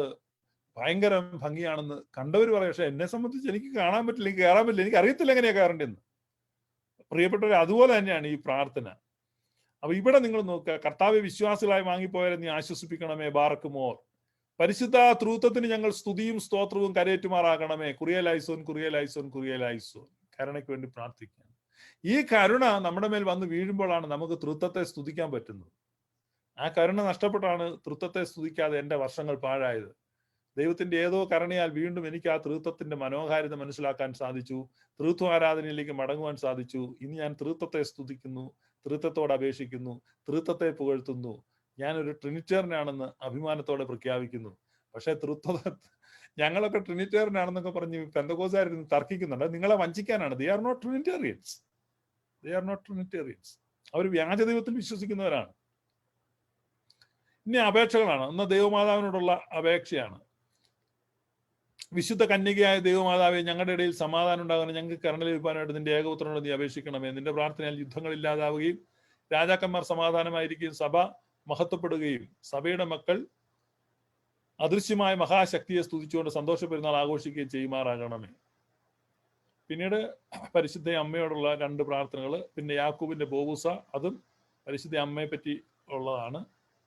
ഭയങ്കര ഭംഗിയാണെന്ന് കണ്ടവർ പറയും. പക്ഷെ എന്നെ സംബന്ധിച്ച് എനിക്ക് കാണാൻ പറ്റില്ല, എനിക്ക് കയറാൻ പറ്റില്ല, എനിക്ക് അറിയത്തില്ല എങ്ങനെയാ കയറേണ്ടതെന്ന്. പ്രിയപ്പെട്ടവർ, അതുപോലെ തന്നെയാണ് ഈ പ്രാർത്ഥന. അപ്പൊ ഇവിടെ നിങ്ങൾ നോക്കുക, കർത്താവ് വിശ്വാസികളായി വാങ്ങിപ്പോയാലും നീ ആശ്വസിപ്പിക്കണമേ, ബാറക്കുമോർ. പരിശുദ്ധ ത്രൂത്വത്തിന് ഞങ്ങൾ സ്തുതിയും സ്തോത്രവും കരയേറ്റുമാറാകണമേ. കുറിയലൈസോൻ കുറിയലൈസോൻ കുറിയലൈസോൻ. കരുണയ്ക്ക് വേണ്ടി പ്രാർത്ഥിക്കുകയാണ്. ഈ കരുണ നമ്മുടെ മേൽ വന്ന് വീഴുമ്പോഴാണ് നമുക്ക് ത്രിത്വത്തെ സ്തുതിക്കാൻ പറ്റുന്നത്. ആ കരുണ നഷ്ടപ്പെട്ടാണ് ത്രിത്വത്തെ സ്തുതിക്കാതെ എൻ്റെ വർഷങ്ങൾ പാഴായത്. ദൈവത്തിന്റെ ഏതോ കരുണയാൽ വീണ്ടും എനിക്ക് ആ ത്രിത്വത്തിന്റെ മനോഹാരിത മനസ്സിലാക്കാൻ സാധിച്ചു. ത്രിത്വ ആരാധനയിലേക്ക് മടങ്ങുവാൻ സാധിച്ചു. ഇനി ഞാൻ ത്രിത്വത്തെ സ്തുതിക്കുന്നു, ത്രിത്വത്തോട് അപേക്ഷിക്കുന്നു, ത്രിത്വത്തെ പുകഴ്ത്തുന്നു. ഞാനൊരു ട്രിനിറ്റേറിയനാണെന്ന് അഭിമാനത്തോടെ പ്രഖ്യാപിക്കുന്നു. പക്ഷെ ഞങ്ങളൊക്കെ ട്രിനിറ്റേറിയനാണെന്നൊക്കെ പറഞ്ഞ് പെന്തക്കോസ്തുകാരിരുന്ന് തർക്കിക്കുന്നുണ്ട്. നിങ്ങളെ വഞ്ചിക്കാനാണ്. They are not Trinitarians. They are not Trinitarians. അവർ വ്യാജ ദൈവത്തിൽ വിശ്വസിക്കുന്നവരാണ്. ഇനി അപേക്ഷകളാണ്. ഒന്ന് ദൈവമാതാവിനോടുള്ള അപേക്ഷയാണ്. വിശുദ്ധ കന്യകയായ ദൈവമാതാവെ, ഞങ്ങളുടെ ഇടയിൽ സമാധാനം ഉണ്ടാകാനും ഞങ്ങൾക്ക് കരുണ ലഭിക്കാനായിട്ട് നിന്റെ ഏകപുത്രനോട് നീ അപേക്ഷിക്കണമേ. നിന്റെ പ്രാർത്ഥനയാൽ യുദ്ധങ്ങൾ ഇല്ലാതാവുകയും രാജാക്കന്മാർ സമാധാനമായിരിക്കുകയും സഭ മഹത്വപ്പെടുകയും സഭയുടെ മക്കൾ അദൃശ്യമായ മഹാശക്തിയെ സ്തുതിച്ചുകൊണ്ട് സന്തോഷ പെരുന്നാൾ ആഘോഷിക്കുകയും ചെയ്യുമാറാകണമേ. പിന്നീട് പരിശുദ്ധ അമ്മയോടുള്ള 2 പ്രാർത്ഥനകൾ. പിന്നെ യാക്കൂബിന്റെ ബോവൂസ, അതും പരിശുദ്ധ അമ്മയെ പറ്റി ഉള്ളതാണ്.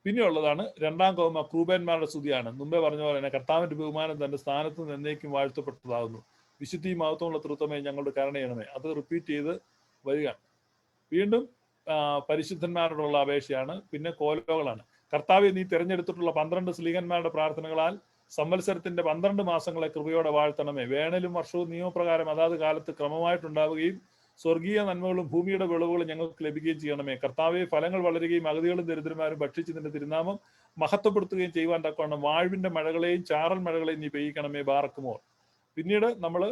പിന്നെ ഉള്ളതാണ് 2-ാം കോമ ക്രൂബന്മാരുടെ സ്തുതിയാണ്. മുമ്പേ പറഞ്ഞ പോലെ തന്നെ കർത്താവിന്റെ ബഹുമാനം തന്റെ സ്ഥാനത്ത് നിന്ന് എന്നേക്കും വാഴ്ത്തപ്പെട്ടതാകുന്നു. വിശുദ്ധി മഹത്വമുള്ള തൃത്വമേ ഞങ്ങളുടെ കരുണ ചെയ്യണമേ. അത് റിപ്പീറ്റ് ചെയ്ത് വരികയാണ്. വീണ്ടും പരിശുദ്ധന്മാരോടുള്ള അപേക്ഷയാണ്. പിന്നെ കോലോകളാണ്. കർത്താവെ, നീ തിരഞ്ഞെടുത്തിട്ടുള്ള 12 സ്ലീഹന്മാരുടെ പ്രാർത്ഥനകളാൽ സംവത്സരത്തിന്റെ 12 മാസങ്ങളെ കൃപയോടെ വാഴ്ത്തണമേ. വേനലും വർഷവും നിയമപ്രകാരം അതാത് കാലത്ത് ക്രമമായിട്ടുണ്ടാവുകയും സ്വർഗീയ നന്മകളും ഭൂമിയുടെ വിളവുകളും ഞങ്ങൾക്ക് ലഭിക്കുകയും ചെയ്യണമേ. കർത്താവെ, ഫലങ്ങൾ വളരുകയും അഗതികളും ദരിദ്രന്മാരും ഭക്ഷിച്ച് നിന്റെ തിരുനാമം മഹത്വപ്പെടുത്തുകയും ചെയ്യുവാൻ തക്കവണ്ണം വാഴ്വിന്റെ മഴകളെയും ചാറൽ മഴകളെയും നീ പെയ്യിക്കണമേ. ബാറക്കുമോർ. പിന്നീട് നമ്മൾ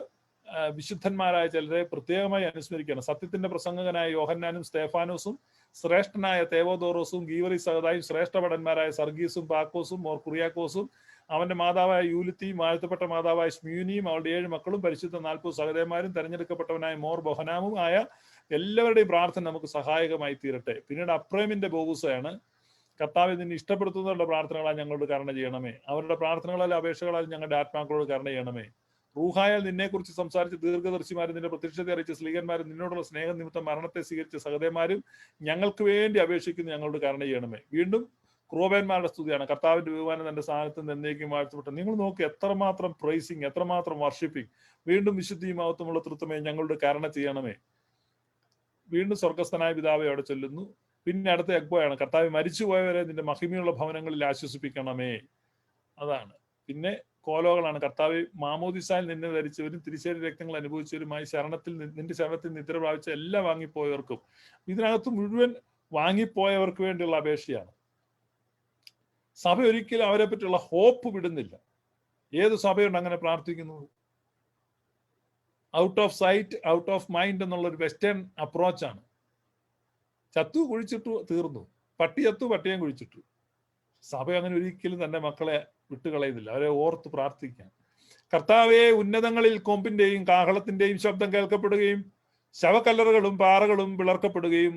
വിശുദ്ധന്മാരായ ചിലരെ പ്രത്യേകമായി അനുസ്മരിക്കണം. സത്യത്തിന്റെ പ്രസംഗകനായ യോഹന്നാനും സ്തേഫാനോസും, ശ്രേഷ്ഠനായ തേവോദോറോസും, ഗീവറി സഹതായും, ശ്രേഷ്ഠഭടന്മാരായ സർഗീസും പാക്കോസും മോർ കുറിയാക്കോസും, അവന്റെ മാതാവായ യൂലിത്തിയും, വാഴ്ത്തപ്പെട്ട മാതാവായ സ്മ്യൂനിയും, അവളുടെ 7 മക്കളും, പരിശുദ്ധ 40 സഹോദരന്മാരും, തെരഞ്ഞെടുക്കപ്പെട്ടവനായ മോർ ബൊഹനാമും ആയ എല്ലാവരുടെയും പ്രാർത്ഥന നമുക്ക് സഹായകമായി തീരട്ടെ. പിന്നീട് അപ്രേമിന്റെ ബോവൂസയാണ്. കർത്താവെ, നിന്നെ ഇഷ്ടപ്പെടുത്തുന്നവരുടെ പ്രാർത്ഥനകളാൽ ഞങ്ങളോട് കരുണ ചെയ്യണമേ. അവരുടെ പ്രാർത്ഥനകളാൽ അപേക്ഷകളാൽ ഞങ്ങളുടെ ആത്മാക്കളോട് കരുണ ചെയ്യണമേ. റൂഹായാൽ നിന്നെക്കുറിച്ച് സംസാരിച്ച് ദീർഘദർശിമാരും നിന്റെ പ്രത്യക്ഷത്തെ അറിയിച്ച സ്ലീഹന്മാരും നിന്നോടുള്ള സ്നേഹ നിമിത്തം മരണത്തെ സ്വീകരിച്ച സഹോദരന്മാരും ഞങ്ങൾക്ക് വേണ്ടി അപേക്ഷിക്കുന്ന ഞങ്ങളോട് കരുണ ചെയ്യണമേ. വീണ്ടും ക്രൂബന്മാരുടെ സ്തുതിയാണ്. കർത്താവിന്റെ ബഹുമാനം തന്റെ സ്ഥാനത്ത് നിന്ന് എന്നേക്കും വാഴ്ത്തപ്പെട്ടു. നിങ്ങൾ നോക്കി എത്രമാത്രം പ്രൈസിങ്, എത്രമാത്രം വർഷിപ്പിംഗ്. വീണ്ടും വിശുദ്ധി മഹത്വമുള്ള തൃത്വമേ ഞങ്ങളുടെ കരുണ ചെയ്യണമേ. വീണ്ടും സ്വർഗസ്ഥനായ പിതാവെ അവിടെ ചൊല്ലുന്നു. പിന്നെ അടുത്ത എഗ്ബോയാണ്. കർത്താവ്, മരിച്ചുപോയവരെ നിന്റെ മഹിമയുള്ള ഭവനങ്ങളിൽ ആശ്വസിപ്പിക്കണമേ. അതാണ്. പിന്നെ കോലോകളാണ്. കർത്താവ്, മാമോദിസായിൽ നിന്നെ ധരിച്ചവരും തിരിച്ചേരി രക്തങ്ങൾ അനുഭവിച്ചവരുമായി നിന്റെ ശരണത്തിൽ നിദ്ര പ്രാപിച്ച എല്ലാം വാങ്ങിപ്പോയവർക്കും, ഇതിനകത്ത് മുഴുവൻ വാങ്ങിപ്പോയവർക്ക് വേണ്ടിയുള്ള അപേക്ഷയാണ്. സഭ ഒരിക്കലും അവരെ പറ്റിയുള്ള ഹോപ്പ് വിടുന്നില്ല. ഏത് സഭയുണ്ട് അങ്ങനെ പ്രാർത്ഥിക്കുന്നത്? Out of site out of mind എന്നുള്ളൊരു വെസ്റ്റേൺ അപ്രോച്ചാണ്. ചത്തു കുഴിച്ചിട്ടു തീർന്നു, പട്ടി ചത്തു പട്ടിയും കുഴിച്ചിട്ടു. സഭ അങ്ങനെ ഒരിക്കലും തന്റെ മക്കളെ വിട്ടുകളയുന്നില്ല. അവരെ ഓർത്ത് പ്രാർത്ഥിക്കാൻ. കർത്താവെ, ഉന്നതങ്ങളിൽ കൊമ്പിന്റെയും കാഹളത്തിന്റെയും ശബ്ദം കേൾക്കപ്പെടുകയും ശവക്കല്ലറുകളും പാറകളും പിളർക്കപ്പെടുകയും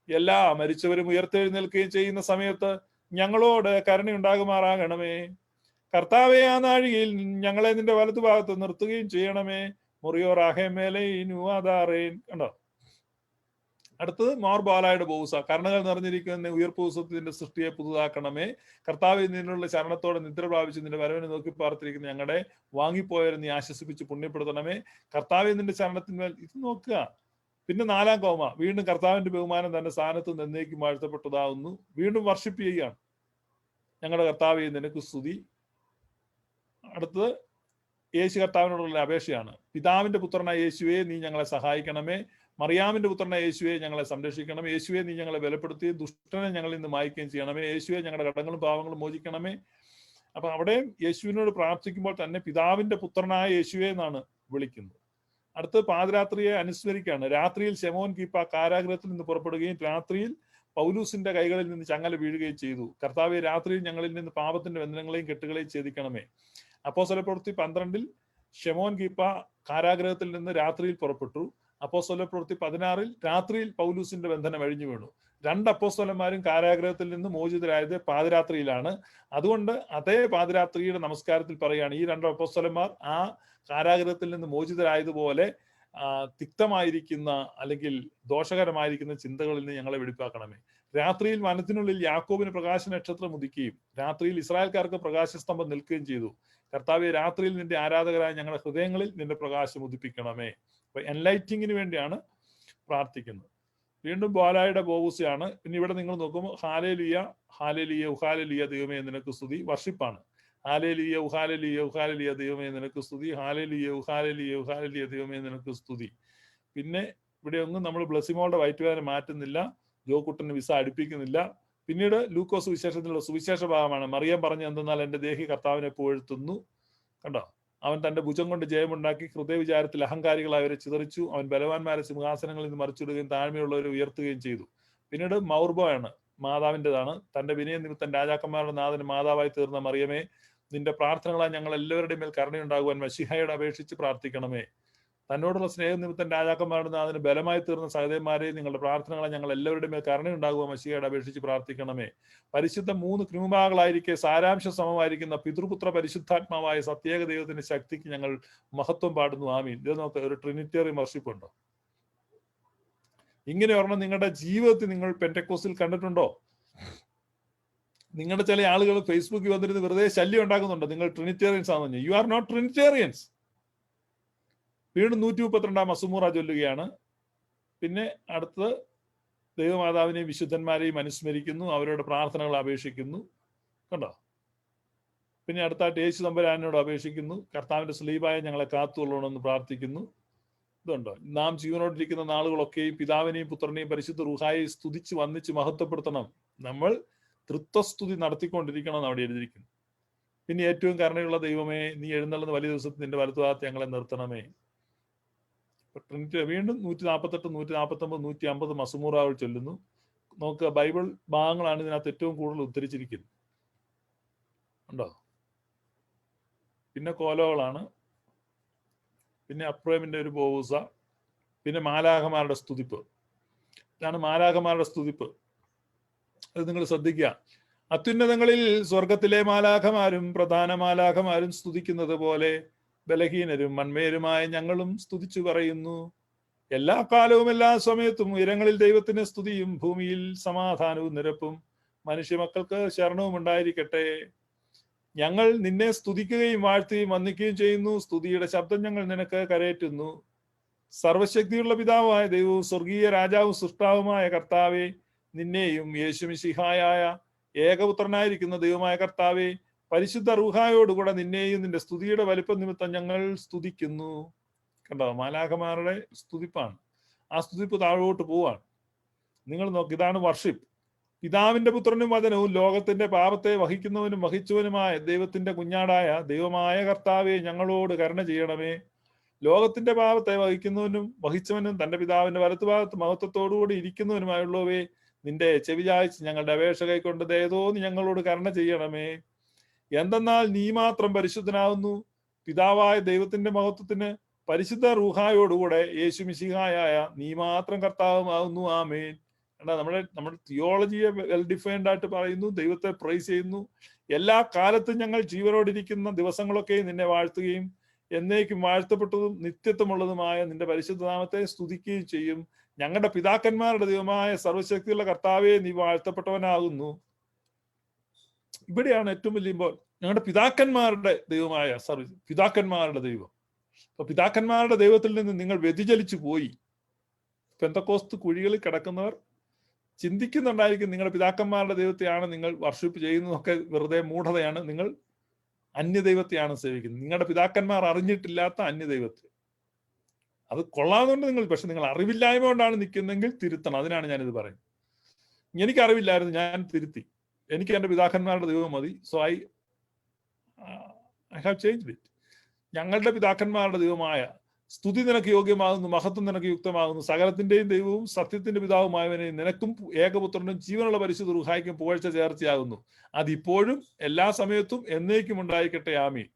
എല്ലാ മരിച്ചവരും ഉയർത്തെഴുന്നേൽക്കുകയും ചെയ്യുന്ന സമയത്ത് ഞങ്ങളോട് കരുണയുണ്ടാകുമാറാകണമേ. കർത്താവെ, ആ നാഴികയിൽ ഞങ്ങളെ നിന്റെ വലതുഭാഗത്ത് നിർത്തുകയും ചെയ്യണമേ. മുറിയോ റാഹേമേലൈനുവാദാറേൻ. കണ്ടോ? അടുത്തത് മോർ ബാലായുടെ ബോവൂസ. കരുണകൾ നിറഞ്ഞിരിക്കുന്ന ഉയർപ്പുസത്തിന്റെ സൃഷ്ടിയെ പുതുതാക്കണമേ. കർത്താവിൽ നിന്നുള്ള ശരണത്തോടെ നിദ്ര പ്രാപിച്ച് നിന്റെ വരവിനെ നോക്കി പാർത്തിരിക്കുന്ന ഞങ്ങളുടെ വാങ്ങിപ്പോയവരെ നീ ആശ്വസിപ്പിച്ച് പുണ്യപ്പെടുത്തണമേ. കർത്താവിൽ നിന്റെ ശരണത്തിന്മേൽ ഇത് നോക്കുക. പിന്നെ 4-ാം കോമ. വീണ്ടും കർത്താവിന്റെ ബഹുമാനം തന്റെ സ്ഥാനത്ത് എന്നേക്കും വാഴ്ത്തപ്പെട്ടതാവുന്നു. വീണ്ടും വർഷിപ്പ് ചെയ്യുകയാണ്. ഞങ്ങളുടെ കർത്താവേ, നിനക്ക് സ്തുതി. അടുത്തത് യേശു കർത്താവിനോടുള്ള അപേക്ഷയാണ്. പിതാവിന്റെ പുത്രനായ യേശുവേ, നീ ഞങ്ങളെ സഹായിക്കണമേ. മറിയാമിന്റെ പുത്രനായ യേശുവെ, ഞങ്ങളെ സംരക്ഷിക്കണമേ. യേശുവെ, നീ ഞങ്ങളെ ബലപ്പെടുത്തുകയും ദുഷ്ടനെ ഞങ്ങളിൽ നിന്ന് മായ്ക്കുകയും ചെയ്യണമേ. യേശുവെ, ഞങ്ങളുടെ കടങ്ങളും പാവങ്ങളും മോചിക്കണമേ. അപ്പൊ അവിടെയും യേശുവിനോട് പ്രാർത്ഥിക്കുമ്പോൾ തന്നെ പിതാവിന്റെ പുത്രനായ യേശുവെ എന്നാണ് വിളിക്കുന്നത്. അടുത്ത് പാതിരാത്രിയെ അനുസ്മരിക്കുകയാണ്. രാത്രിയിൽ ശമോൻ കീപ്പ കാരാഗ്രഹത്തിൽ നിന്ന് പുറപ്പെടുകയും രാത്രിയിൽ പൗലൂസിന്റെ കൈകളിൽ നിന്ന് ചങ്ങല വീഴുകയും ചെയ്തു. കർത്താവെ, രാത്രിയിൽ ഞങ്ങളിൽ നിന്ന് പാപത്തിന്റെ ബന്ധനങ്ങളെയും കെട്ടുകളെയും ഛേദിക്കണമേ. അപ്പോസ്തലപ്രവൃത്തി 12 ശമോൻ കീപ്പ കാരാഗ്രഹത്തിൽ നിന്ന് രാത്രിയിൽ പുറപ്പെട്ടു. അപ്പോസ്തലപ്രവൃത്തി 16 രാത്രിയിൽ പൗലൂസിന്റെ ബന്ധനം അഴിഞ്ഞു വീണു. 2 അപ്പോസ്തലന്മാരും കാരാഗ്രഹത്തിൽ നിന്ന് മോചിതരായത് പാതിരാത്രിയിലാണ്. അതുകൊണ്ട് അതേ പാതിരാത്രിയുടെ നമസ്കാരത്തിൽ പറയുകയാണ്, ഈ 2 അപ്പോസ്തലന്മാർ ആ കാരാഗ്രഹത്തിൽ നിന്ന് മോചിതരായതുപോലെ തിക്തമായിരിക്കുന്ന അല്ലെങ്കിൽ ദോഷകരമായിരിക്കുന്ന ചിന്തകളിൽ നിന്ന് ഞങ്ങളെ വെടിപ്പാക്കണമേ. രാത്രിയിൽ വനത്തിനുള്ളിൽ യാക്കോബിന് പ്രകാശ നക്ഷത്രം ഉദിക്കുകയും രാത്രിയിൽ ഇസ്രായേൽക്കാർക്ക് പ്രകാശസ്തംഭം നിൽക്കുകയും ചെയ്തു. കർത്താവെ, രാത്രിയിൽ നിന്റെ ആരാധകരായ ഞങ്ങളുടെ ഹൃദയങ്ങളിൽ നിന്റെ പ്രകാശം ഉദിപ്പിക്കണമേ. അപ്പൊ എൻലൈറ്റിങ്ങിന് വേണ്ടിയാണ് പ്രാർത്ഥിക്കുന്നത്. വീണ്ടും ബോലായുടെ ബോവൂസയാണ്. പിന്നെ ഇവിടെ നിങ്ങൾ നോക്കുമ്പോൾ ഹാലേലിയ ഹാലേലിയ ഉഹാലേലിയ ദൈവമേ നിനക്ക് സ്തുതി, വർഷിപ്പാണ്. ഹാലേലിയ ഉഹാലേലിയ ഉഹാലേലിയ ദൈവമേ നിനക്ക് സ്തുതി, ഹാലേലിയ ഉഹാലേലിയ ഉഹാലേലിയ ദൈവമേ നിനക്ക് സ്തുതി. പിന്നെ ഇവിടെ ഒന്നും നമ്മൾ ബ്ലസിമോളുടെ വയറ്റുവേദന മാറ്റുന്നില്ല, ജോക്കുട്ടന് വിസ അടുപ്പിക്കുന്നില്ല. പിന്നീട് ലൂക്കോസ് സുവിശേഷത്തിലുള്ള സുവിശേഷ ഭാഗമാണ്. മറിയം പറഞ്ഞു എന്തെന്നാൽ എൻ്റെ ദേഹി കർത്താവിനെ പുകഴ്ത്തുന്നു. കണ്ടോ, അവൻ തന്റെ ഭുജം കൊണ്ട് ജയമുണ്ടാക്കി ഹൃദയവിചാരത്തിൽ അഹങ്കാരികളായവരെ ചിതറിച്ചു. അവൻ ബലവാന്മാരെ സിംഹാസനങ്ങളിൽ നിന്ന് മറിച്ചിടുകയും താഴ്മയുള്ളവരെ ഉയർത്തുകയും ചെയ്തു. പിന്നീട് മൗർബോയാണ്, മാതാവിൻ്റെതാണ്. തന്റെ വിനയ നിമിത്തം രാജാക്കന്മാരുടെ നാഥന് മാതാവായി തീർന്ന മറിയമേ, നിന്റെ പ്രാർത്ഥനകളാൽ ഞങ്ങൾ എല്ലാവരുടെയും മേൽ കരുണയുണ്ടാകുവാൻ മശിഹയോട് അപേക്ഷിച്ച് പ്രാർത്ഥിക്കണമേ. തന്നോടുള്ള സ്നേഹനിമിത്തം രാജാക്കന്മാരുടെ നാഥന് ബലമായി തീർന്ന സഹോദരന്മാരെ, നിങ്ങളുടെ പ്രാർത്ഥനകളെ ഞങ്ങൾ എല്ലാവരുടെയും മേൽ കരുണയുണ്ടാകുവാൻ മശിഹയോട് അപേക്ഷിച്ച് പ്രാർത്ഥിക്കണമേ. പരിശുദ്ധ 3 ക്രിമുഭാഗങ്ങളായിരിക്കെ സാരാംശ സമമായിരിക്കുന്ന പിതൃപുത്ര പരിശുദ്ധാത്മാവായ സത്യേക ദൈവത്തിന്റെ ശക്തിക്ക് ഞങ്ങൾ മഹത്വം പാടുന്നു. ആമീൻ. ഇത് നോക്ക്, ഒരു ട്രിനിറ്റേറിയൻ വർഷിപ്പ് ഉണ്ടോ? ഇങ്ങനെ ഒരെണ്ണം നിങ്ങളുടെ ജീവിതത്തിൽ നിങ്ങൾ പെന്റക്കോസ്റ്റിൽ കണ്ടിട്ടുണ്ടോ? നിങ്ങളുടെ ചില ആളുകൾ ഫേസ്ബുക്കിൽ വന്നിരുന്ന് വെറുതെ ശല്യം ഉണ്ടാക്കുന്നുണ്ടോ നിങ്ങൾ ട്രിനിറ്റേറിയൻസ് ആണെന്ന് പറഞ്ഞു. You are not Trinitarians. വീണ്ടും 132 മസുമൂറ ചൊല്ലുകയാണ്. പിന്നെ അടുത്തത് ദൈവമാതാവിനെയും വിശുദ്ധന്മാരെയും അനുസ്മരിക്കുന്നു, അവരുടെ പ്രാർത്ഥനകൾ അപേക്ഷിക്കുന്നു. കണ്ടോ? പിന്നെ അടുത്തായിട്ട് യേശു തമ്പുരാനോട് അപേക്ഷിക്കുന്നു, കർത്താവിന്റെ സ്ലീബായ ഞങ്ങളെ കാത്തുകൊള്ളണമെന്ന് പ്രാർത്ഥിക്കുന്നു. ഇതുണ്ടോ? നാം ജീവനോടിരിക്കുന്ന നാളുകളൊക്കെയും പിതാവിനെയും പുത്രനെയും പരിശുദ്ധ റൂഹായെയും സ്തുതിച്ച് വന്നിച്ച് മഹത്വപ്പെടുത്തണം. നമ്മൾ തൃത്വസ്തുതി നടത്തിക്കൊണ്ടിരിക്കണം അവിടെ എഴുതിയിരിക്കുന്നു. പിന്നെ ഏറ്റവും കരുണയുള്ള ദൈവമേ, നീ എഴുന്നള്ളുന്ന വലിയ ദിവസത്തിൽ നിന്റെ വലത്തുഭാഗത്ത് ഞങ്ങളെ നിർത്തണമേ. വീണ്ടും 148, 149, 150 മസുമൂറാകൾ ചൊല്ലുന്നു. നോക്കുക, ബൈബിൾ ഭാഗങ്ങളാണ് ഇതിനകത്ത് ഏറ്റവും കൂടുതൽ ഉദ്ധരിച്ചിരിക്കുന്നത്. ഉണ്ടോ? പിന്നെ കോലോകളാണ്, പിന്നെ അപ്രേമിന്റെ ഒരു ബോവൂസ, പിന്നെ മാലാഖമാരുടെ സ്തുതിപ്പ്. ഇതാണ് മാലാഖമാരുടെ സ്തുതിപ്പ്. അത് നിങ്ങൾ ശ്രദ്ധിക്കുക. അത്യുന്നതങ്ങളിൽ സ്വർഗത്തിലെ മാലാഖമാരും പ്രധാന മാലാഖമാരും സ്തുതിക്കുന്നത് പോലെ ബലഹീനരും മൺമേരുമായ ഞങ്ങളും സ്തുതിച്ചു പറയുന്നു. എല്ലാ കാലവും എല്ലാ സമയത്തും ഉയരങ്ങളിൽ ദൈവത്തിന് സ്തുതിയും ഭൂമിയിൽ സമാധാനവും നിരപ്പും മനുഷ്യമക്കൾക്ക് ശരണവും ഉണ്ടായിരിക്കട്ടെ. ഞങ്ങൾ നിന്നെ സ്തുതിക്കുകയും വാഴ്ത്തുകയും വന്ദിക്കുകയും ചെയ്യുന്നു. സ്തുതിയുടെ ശബ്ദം ഞങ്ങൾ നിനക്ക് കരയേറ്റുന്നു. സർവശക്തിയുള്ള പിതാവായ ദൈവവും സ്വർഗീയ രാജാവും സൃഷ്ടാവുമായ കർത്താവെ, നിന്നെയും യേശുമിശിഹായായ ഏകപുത്രനായിരിക്കുന്ന ദൈവമായ കർത്താവെ, പരിശുദ്ധ റൂഹായോടുകൂടെ നിന്നെയും നിന്റെ സ്തുതിയുടെ വലിപ്പം നിമിത്തം ഞങ്ങൾ സ്തുതിക്കുന്നു. കണ്ടോ? മാലാഖമാരുടെ സ്തുതിപ്പാണ്. ആ സ്തുതിപ്പ് താഴോട്ട് പോവാണ്. നിങ്ങൾ നോക്ക്, ഇതാണ് വർഷിപ്പ്. പിതാവിന്റെ പുത്രനും വചനവും ലോകത്തിന്റെ പാപത്തെ വഹിക്കുന്നവനും വഹിച്ചവനുമായ ദൈവത്തിന്റെ കുഞ്ഞാടായ ദൈവമായ കർത്താവെ, ഞങ്ങളോട് കരുണ ചെയ്യണമേ. ലോകത്തിന്റെ പാപത്തെ വഹിക്കുന്നവനും വഹിച്ചവനും തന്റെ പിതാവിന്റെ വലത്തുഭാഗത്ത് മഹത്വത്തോടുകൂടി ഇരിക്കുന്നവനുമായുള്ളവേ, നിന്റെ ചെവി ചായ്ച്ച് ഞങ്ങളുടെ അപേക്ഷ കൈക്കൊണ്ട് ദയതോന്നി ഞങ്ങളോട് കരുണ ചെയ്യണമേ. എന്തെന്നാൽ നീ മാത്രം പരിശുദ്ധനാവുന്നു. പിതാവായ ദൈവത്തിന്റെ മഹത്വത്തിന് പരിശുദ്ധ റൂഹായോടുകൂടെ യേശു മിശിഹായായ നീ മാത്രം കർത്താവുമാകുന്നു. ആമേൻ. കണ്ടാ, നമ്മുടെ തിയോളജിയെ വെൽ ഡിഫൈൻഡ് ആയിട്ട് പറയുന്നു. ദൈവത്തെ പ്രൈസ് ചെയ്യുന്നു. എല്ലാ കാലത്തും ഞങ്ങൾ ജീവനോടിരിക്കുന്ന ദിവസങ്ങളൊക്കെ നിന്നെ വാഴ്ത്തുകയും എന്നേക്കും വാഴ്ത്തപ്പെട്ടതും നിത്യത്വമുള്ളതുമായ നിന്റെ പരിശുദ്ധ നാമത്തെ സ്തുതിക്കുകയും ചെയ്യും. ഞങ്ങളുടെ പിതാക്കന്മാരുടെ ദൈവമായ സർവശക്തിയുള്ള കർത്താവെ, നീ വാഴ്ത്തപ്പെട്ടവനാകുന്നു. ഇവിടെയാണ് ഏറ്റവും വലിയ ഞങ്ങളുടെ പിതാക്കന്മാരുടെ ദൈവമായ പിതാക്കന്മാരുടെ ദൈവം. അപ്പൊ പിതാക്കന്മാരുടെ ദൈവത്തിൽ നിന്ന് നിങ്ങൾ വ്യതിചലിച്ചു പോയി. പെന്തക്കോസ്ത് കുഴികളിൽ കിടക്കുന്നവർ ചിന്തിക്കുന്നുണ്ടായിരിക്കും നിങ്ങളുടെ പിതാക്കന്മാരുടെ ദൈവത്തെയാണ് നിങ്ങൾ വർഷിപ്പ് ചെയ്യുന്നതൊക്കെ വെറുതെ മൂഢതയാണ്. നിങ്ങൾ അന്യദൈവത്തെയാണ് സേവിക്കുന്നത്. നിങ്ങളുടെ പിതാക്കന്മാർ അറിഞ്ഞിട്ടില്ലാത്ത അന്യദൈവത്തെ. അത് കൊള്ളാവുന്നുണ്ട് നിങ്ങൾ. പക്ഷെ നിങ്ങൾ അറിവില്ലായ്മ കൊണ്ടാണ് നിൽക്കുന്നെങ്കിൽ തിരുത്തണം. അതിനാണ് ഞാനിത് പറയുന്നത്. എനിക്ക് അറിവില്ലായിരുന്നു, ഞാൻ തിരുത്തി. എനിക്ക് എൻ്റെ പിതാക്കന്മാരുടെ ദൈവം മതി. So I have changed it. ഞങ്ങളുടെ പിതാക്കന്മാരുടെ ദൈവമായ സ്തുതി നിനക്ക് യോഗ്യമാകുന്നു, മഹത്വം നിനക്ക് യുക്തമാകുന്നു. സകലത്തിന്റെയും ദൈവവും സത്യത്തിന്റെ പിതാവുമായവനെ നിനക്കും ഏകപുത്രനും ജീവനുള്ള പരിശുദ്ധ റൂഹായ്ക്കും പുകഴ്ച ചേർച്ചയാകുന്നു. അതിപ്പോഴും എല്ലാ സമയത്തും എന്നേക്കും ഉണ്ടായിക്കട്ടെ. ആമീൻ.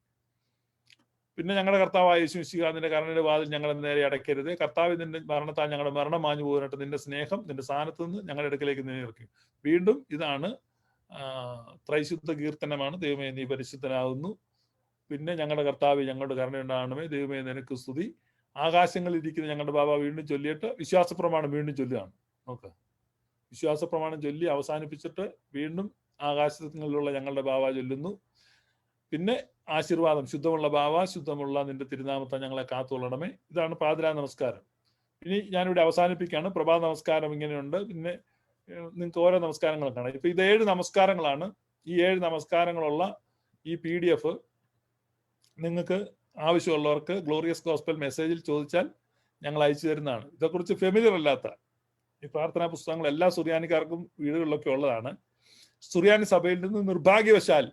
പിന്നെ ഞങ്ങളുടെ കർത്താവായ യേശു മിശിഹാ, നിന്റെ കരുണയുടെ വാതിൽ ഞങ്ങളെ നേരെ അടയ്ക്കരുത്. കർത്താവ്, നിന്റെ മരണത്താൽ ഞങ്ങളുടെ മരണം മാഞ്ഞു പോകാനായിട്ട് നിന്റെ സ്നേഹം നിന്റെ സ്ഥാനത്ത് നിന്ന് ഞങ്ങളുടെ അടുക്കലേക്ക് നിലനിർത്തും. വീണ്ടും ഇതാണ് ത്രൈശുദ്ധ കീർത്തനമാണ്. ദൈവമേ നീ പരിശുദ്ധനാകുന്നു. പിന്നെ ഞങ്ങളുടെ കർത്താവ്, ഞങ്ങളുടെ കരുണയുണ്ടാകണമേ. ദൈവമേ നിനക്ക് സ്തുതി. ആകാശങ്ങളിൽ ഇരിക്കുന്ന ഞങ്ങളുടെ ബാബ വീണ്ടും ചൊല്ലിയിട്ട് വിശ്വാസപ്രമാണം വീണ്ടും ചൊല്ലുകയാണ്. നോക്ക്, വിശ്വാസ പ്രമാണം ചൊല്ലി അവസാനിപ്പിച്ചിട്ട് വീണ്ടും ആകാശങ്ങളിലുള്ള ഞങ്ങളുടെ ബാവ ചൊല്ലുന്നു. പിന്നെ ആശീർവാദം, ശുദ്ധമുള്ള ബാവ, ശുദ്ധമുള്ള നിന്റെ തിരുനാമത്തെ ഞങ്ങളെ കാത്തുകൊള്ളണമേ. ഇതാണ് പാതിരാ നമസ്കാരം. ഇനി ഞാനിവിടെ അവസാനിപ്പിക്കുകയാണ്. പ്രഭാത നമസ്കാരം ഇങ്ങനെയുണ്ട്. പിന്നെ നിങ്ങൾക്ക് ഓരോ നമസ്കാരങ്ങളും കാണാം. ഇപ്പൊ ഇത് 7 നമസ്കാരങ്ങളാണ്. ഈ 7 നമസ്കാരങ്ങളുള്ള ഈ PDF നിങ്ങൾക്ക് ആവശ്യമുള്ളവർക്ക് ഗ്ലോറിയസ് ഗോസ്പൽ മെസ്സേജിൽ ചോദിച്ചാൽ ഞങ്ങൾ അയച്ചു തരുന്നതാണ്. ഇതേക്കുറിച്ച് ഫെമിലിയർ അല്ലാത്ത ഈ പ്രാർത്ഥനാ പുസ്തകങ്ങൾ എല്ലാ സുറിയാനിക്കാർക്കും വീടുകളിലൊക്കെ ഉള്ളതാണ്. സുറിയാനി സഭയിൽ നിന്ന് നിർഭാഗ്യവശാൽ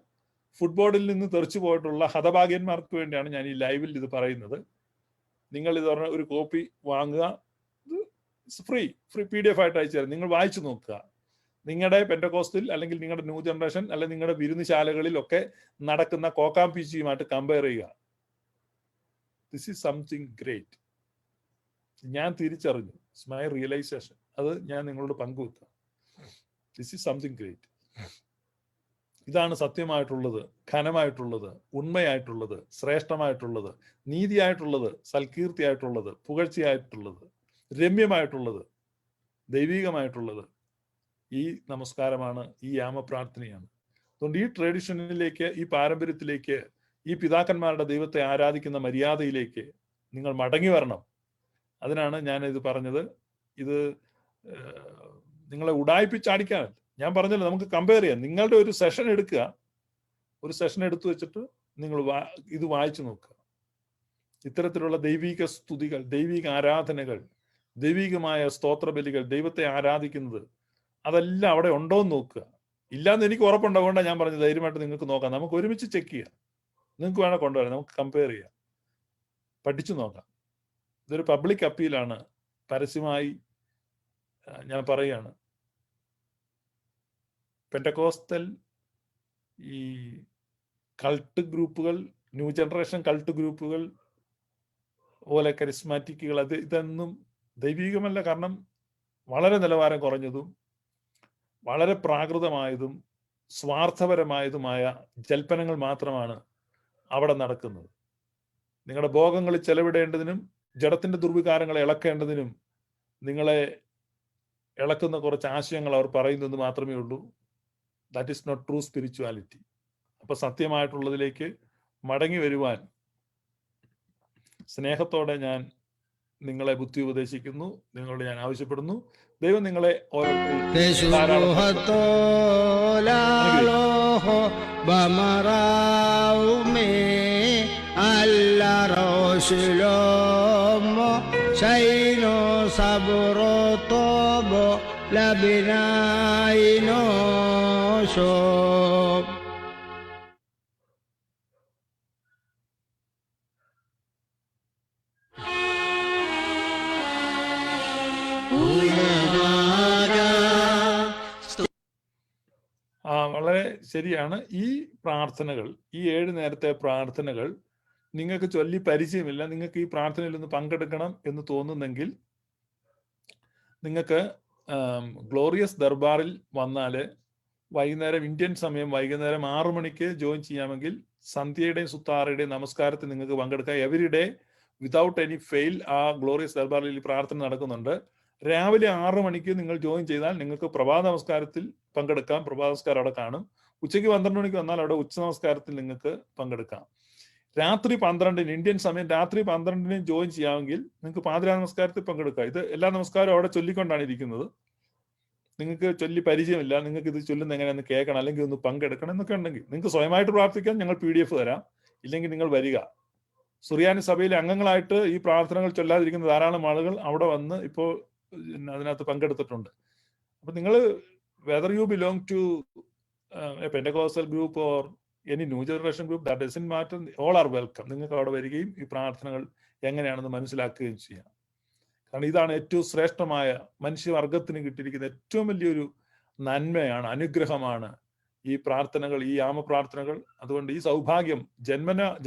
ഫുട്ബോളിൽ നിന്ന് തെറിച്ചു പോയിട്ടുള്ള ഹതഭാഗ്യന്മാർക്ക് വേണ്ടിയാണ് ഞാൻ ഈ ലൈവിൽ ഇത് പറയുന്നത്. നിങ്ങൾ ഇത് പറഞ്ഞ ഒരു കോപ്പി വാങ്ങുക. ഫ്രീ PDF ആയിട്ട് അയച്ചു തരാം. നിങ്ങൾ വായിച്ചു നോക്കുക. നിങ്ങളുടെ പെന്റക്കോസ്റ്റിൽ അല്ലെങ്കിൽ നിങ്ങളുടെ ന്യൂ ജനറേഷൻ അല്ലെങ്കിൽ നിങ്ങളുടെ വിരുന്നുശാലകളിലൊക്കെ നടക്കുന്ന കോക്കാംപീച്ചിയുമായിട്ട് കമ്പയർ ചെയ്യുക. This is something great. ഞാൻ തിരിച്ചറിഞ്ഞു. It's my realization. അത് ഞാൻ നിങ്ങളോട് പങ്കുവെക്കുക. This is something great. ഇതാണ് സത്യമായിട്ടുള്ളത്, ഘനമായിട്ടുള്ളത്, ഉണ്മയായിട്ടുള്ളത്, ശ്രേഷ്ഠമായിട്ടുള്ളത്, നീതിയായിട്ടുള്ളത്, സൽകീർത്തിയായിട്ടുള്ളത്, പുകഴ്ചയായിട്ടുള്ളത്, രമ്യമായിട്ടുള്ളത്, ദൈവികമായിട്ടുള്ളത് ഈ നമസ്കാരമാണ്, ഈ യാമപ്രാർത്ഥനയാണ്. അതുകൊണ്ട് ഈ ട്രഡീഷനിലേക്ക്, ഈ പാരമ്പര്യത്തിലേക്ക്, ഈ പിതാക്കന്മാരുടെ ദൈവത്തെ ആരാധിക്കുന്ന മര്യാദയിലേക്ക് നിങ്ങൾ മടങ്ങി വരണം. അതിനാണ് ഞാൻ ഇത് പറഞ്ഞത്. ഇത് നിങ്ങളെ ഉടായിപ്പിച്ചാടിക്കാനല്ല. ഞാൻ പറഞ്ഞല്ലോ, നമുക്ക് കമ്പയർ ചെയ്യാം. നിങ്ങളുടെ ഒരു സെഷൻ എടുക്കുക. ഒരു സെഷൻ എടുത്തു വെച്ചിട്ട് നിങ്ങൾ ഇത് വായിച്ചു നോക്കുക. ഇത്തരത്തിലുള്ള ദൈവിക സ്തുതികൾ, ദൈവിക ആരാധനകൾ, ദൈവികമായ സ്തോത്രബലികൾ, ദൈവത്തെ ആരാധിക്കുന്നത് അതെല്ലാം അവിടെ ഉണ്ടോ എന്ന് നോക്കുക. ഇല്ലാന്ന് എനിക്ക് ഉറപ്പുണ്ടാകൊണ്ടാണ് ഞാൻ പറഞ്ഞത്. ധൈര്യമായിട്ട് നിങ്ങൾക്ക് നോക്കാം. നമുക്ക് ഒരുമിച്ച് ചെക്ക് ചെയ്യാം. നിങ്ങൾക്ക് വേണേൽ കൊണ്ടുവരാം. നമുക്ക് കമ്പയർ ചെയ്യാം, പഠിച്ചു നോക്കാം. ഇതൊരു പബ്ലിക് അപ്പീലാണ്. പരസ്യമായി ഞാൻ പറയുകയാണ്. പെന്റക്കോസ്റ്റൽ ഈ കൾട്ട് ഗ്രൂപ്പുകൾ, ന്യൂ ജനറേഷൻ കൾട്ട് ഗ്രൂപ്പുകൾ പോലെ കരിസ്മാറ്റിക്കുകൾ, ഇതൊന്നും ദൈവികമല്ല. കാരണം വളരെ നിലവാരം കുറഞ്ഞതും വളരെ പ്രാകൃതമായതും സ്വാർത്ഥപരമായതുമായ ജൽപ്പനങ്ങൾ മാത്രമാണ് അവിടെ നടക്കുന്നത്. നിങ്ങളുടെ ഭോഗങ്ങളിൽ ചെലവിടേണ്ടതിനും ജഡത്തിന്റെ ദുർവികാരങ്ങളെ ഇളക്കേണ്ടതിനും നിങ്ങളെ ഇളക്കുന്ന കുറച്ച് ആശയങ്ങൾ അവർ പറയുന്നത് മാത്രമേ ഉള്ളൂ. That is not true spirituality. അപ്പൊ സത്യമായിട്ടുള്ളതിലേക്ക് മടങ്ങി വരുവാൻ സ്നേഹത്തോടെ ഞാൻ നിങ്ങളെ ബുദ്ധി ഉപദേശിക്കുന്നു, നിങ്ങളോട് ഞാൻ ആവശ്യപ്പെടുന്നു. ദൈവം നിങ്ങളെ വളരെ ശരിയാണ്. ഈ പ്രാർത്ഥനകൾ, ഈ 7 നേരത്തെ പ്രാർത്ഥനകൾ നിങ്ങൾക്ക് ചൊല്ലി പരിചയമില്ല, നിങ്ങൾക്ക് ഈ പ്രാർത്ഥനയിൽ ഒന്ന് പങ്കെടുക്കണം എന്ന് തോന്നുന്നെങ്കിൽ നിങ്ങൾക്ക് ഗ്ലോറിയസ് ദർബാറിൽ വന്നാൽ വൈകുന്നേരം ഇന്ത്യൻ സമയം വൈകുന്നേരം 6 മണിക്ക് ജോയിൻ ചെയ്യാമെങ്കിൽ സന്ധ്യയുടെയും സുത്താറുടെയും നമസ്കാരത്തിൽ നിങ്ങൾക്ക് പങ്കെടുക്കാം. Every day without any fail ആ ഗ്ലോറിയസ് ദർബാറിൽ ഈ പ്രാർത്ഥന നടക്കുന്നുണ്ട്. രാവിലെ 6 മണിക്ക് നിങ്ങൾ ജോയിൻ ചെയ്താൽ നിങ്ങൾക്ക് പ്രഭാത നമസ്കാരത്തിൽ പങ്കെടുക്കാം. പ്രഭാത നമസ്കാരം അവിടെ കാണും. ഉച്ചയ്ക്ക് 12 മണിക്ക് വന്നാൽ അവിടെ ഉച്ച നമസ്കാരത്തിൽ നിങ്ങൾക്ക് പങ്കെടുക്കാം. രാത്രി 12-ന് ഇന്ത്യൻ സമയം രാത്രി 12-ന് ജോയിൻ ചെയ്യാമെങ്കിൽ നിങ്ങൾക്ക് പാതിരാ നമസ്കാരത്തിൽ പങ്കെടുക്കാം. ഇത് എല്ലാ നമസ്കാരവും അവിടെ ചൊല്ലിക്കൊണ്ടാണ് ഇരിക്കുന്നത്. നിങ്ങൾക്ക് ചൊല്ലി പരിചയമില്ല, നിങ്ങൾക്ക് ഇത് ചൊല്ലുന്ന എങ്ങനെയാണെന്ന് കേൾക്കണം, അല്ലെങ്കിൽ ഒന്ന് പങ്കെടുക്കണം എന്നൊക്കെ ഉണ്ടെങ്കിൽ നിങ്ങൾക്ക് സ്വയമായിട്ട് പ്രാർത്ഥിക്കാൻ ഞങ്ങൾ PDF തരാം. ഇല്ലെങ്കിൽ നിങ്ങൾ വരിക. സുറിയാനി സഭയിലെ അംഗങ്ങളായിട്ട് ഈ പ്രാർത്ഥനകൾ ചൊല്ലാതിരിക്കുന്ന ധാരാളം ആളുകൾ അവിടെ വന്ന് ഇപ്പോൾ അതിനകത്ത് പങ്കെടുത്തിട്ടുണ്ട്. അപ്പൊ നിങ്ങൾ whether you belong to a Pentecostal group or any new generation group, that doesn't matter, all are welcome. നിങ്ങൾക്ക് അവിടെ വരികയും ഈ പ്രാർത്ഥനകൾ എങ്ങനെയാണെന്ന് മനസ്സിലാക്കുകയും ചെയ്യാം. കാരണം ഇതാണ് ഏറ്റവും ശ്രേഷ്ഠമായ മനുഷ്യവർഗത്തിന് കിട്ടിയിരിക്കുന്ന ഏറ്റവും വലിയൊരു നന്മയാണ്, അനുഗ്രഹമാണ് ഈ പ്രാർത്ഥനകൾ, ഈ യാമപ്രാർത്ഥനകൾ. അതുകൊണ്ട് ഈ സൗഭാഗ്യം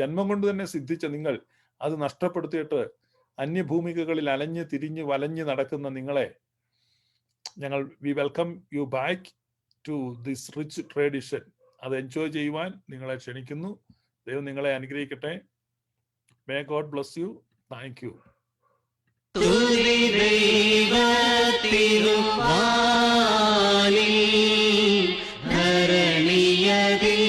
ജന്മം കൊണ്ട് തന്നെ സിദ്ധിച്ച നിങ്ങൾ അത് നഷ്ടപ്പെടുത്തിയിട്ട് അന്യഭൂമികകളിൽ അലഞ്ഞ് തിരിഞ്ഞ് വലഞ്ഞ് നടക്കുന്ന നിങ്ങളെ ഞങ്ങൾ we welcome you back to this rich tradition. അത് എൻജോയ് ചെയ്യുവാൻ നിങ്ങളെ ക്ഷണിക്കുന്നു. ദൈവം നിങ്ങളെ അനുഗ്രഹിക്കട്ടെ. May God bless you. Thank you. തുതി ദൈവത്തിരുവാലിൽ ധരണിയതിൽ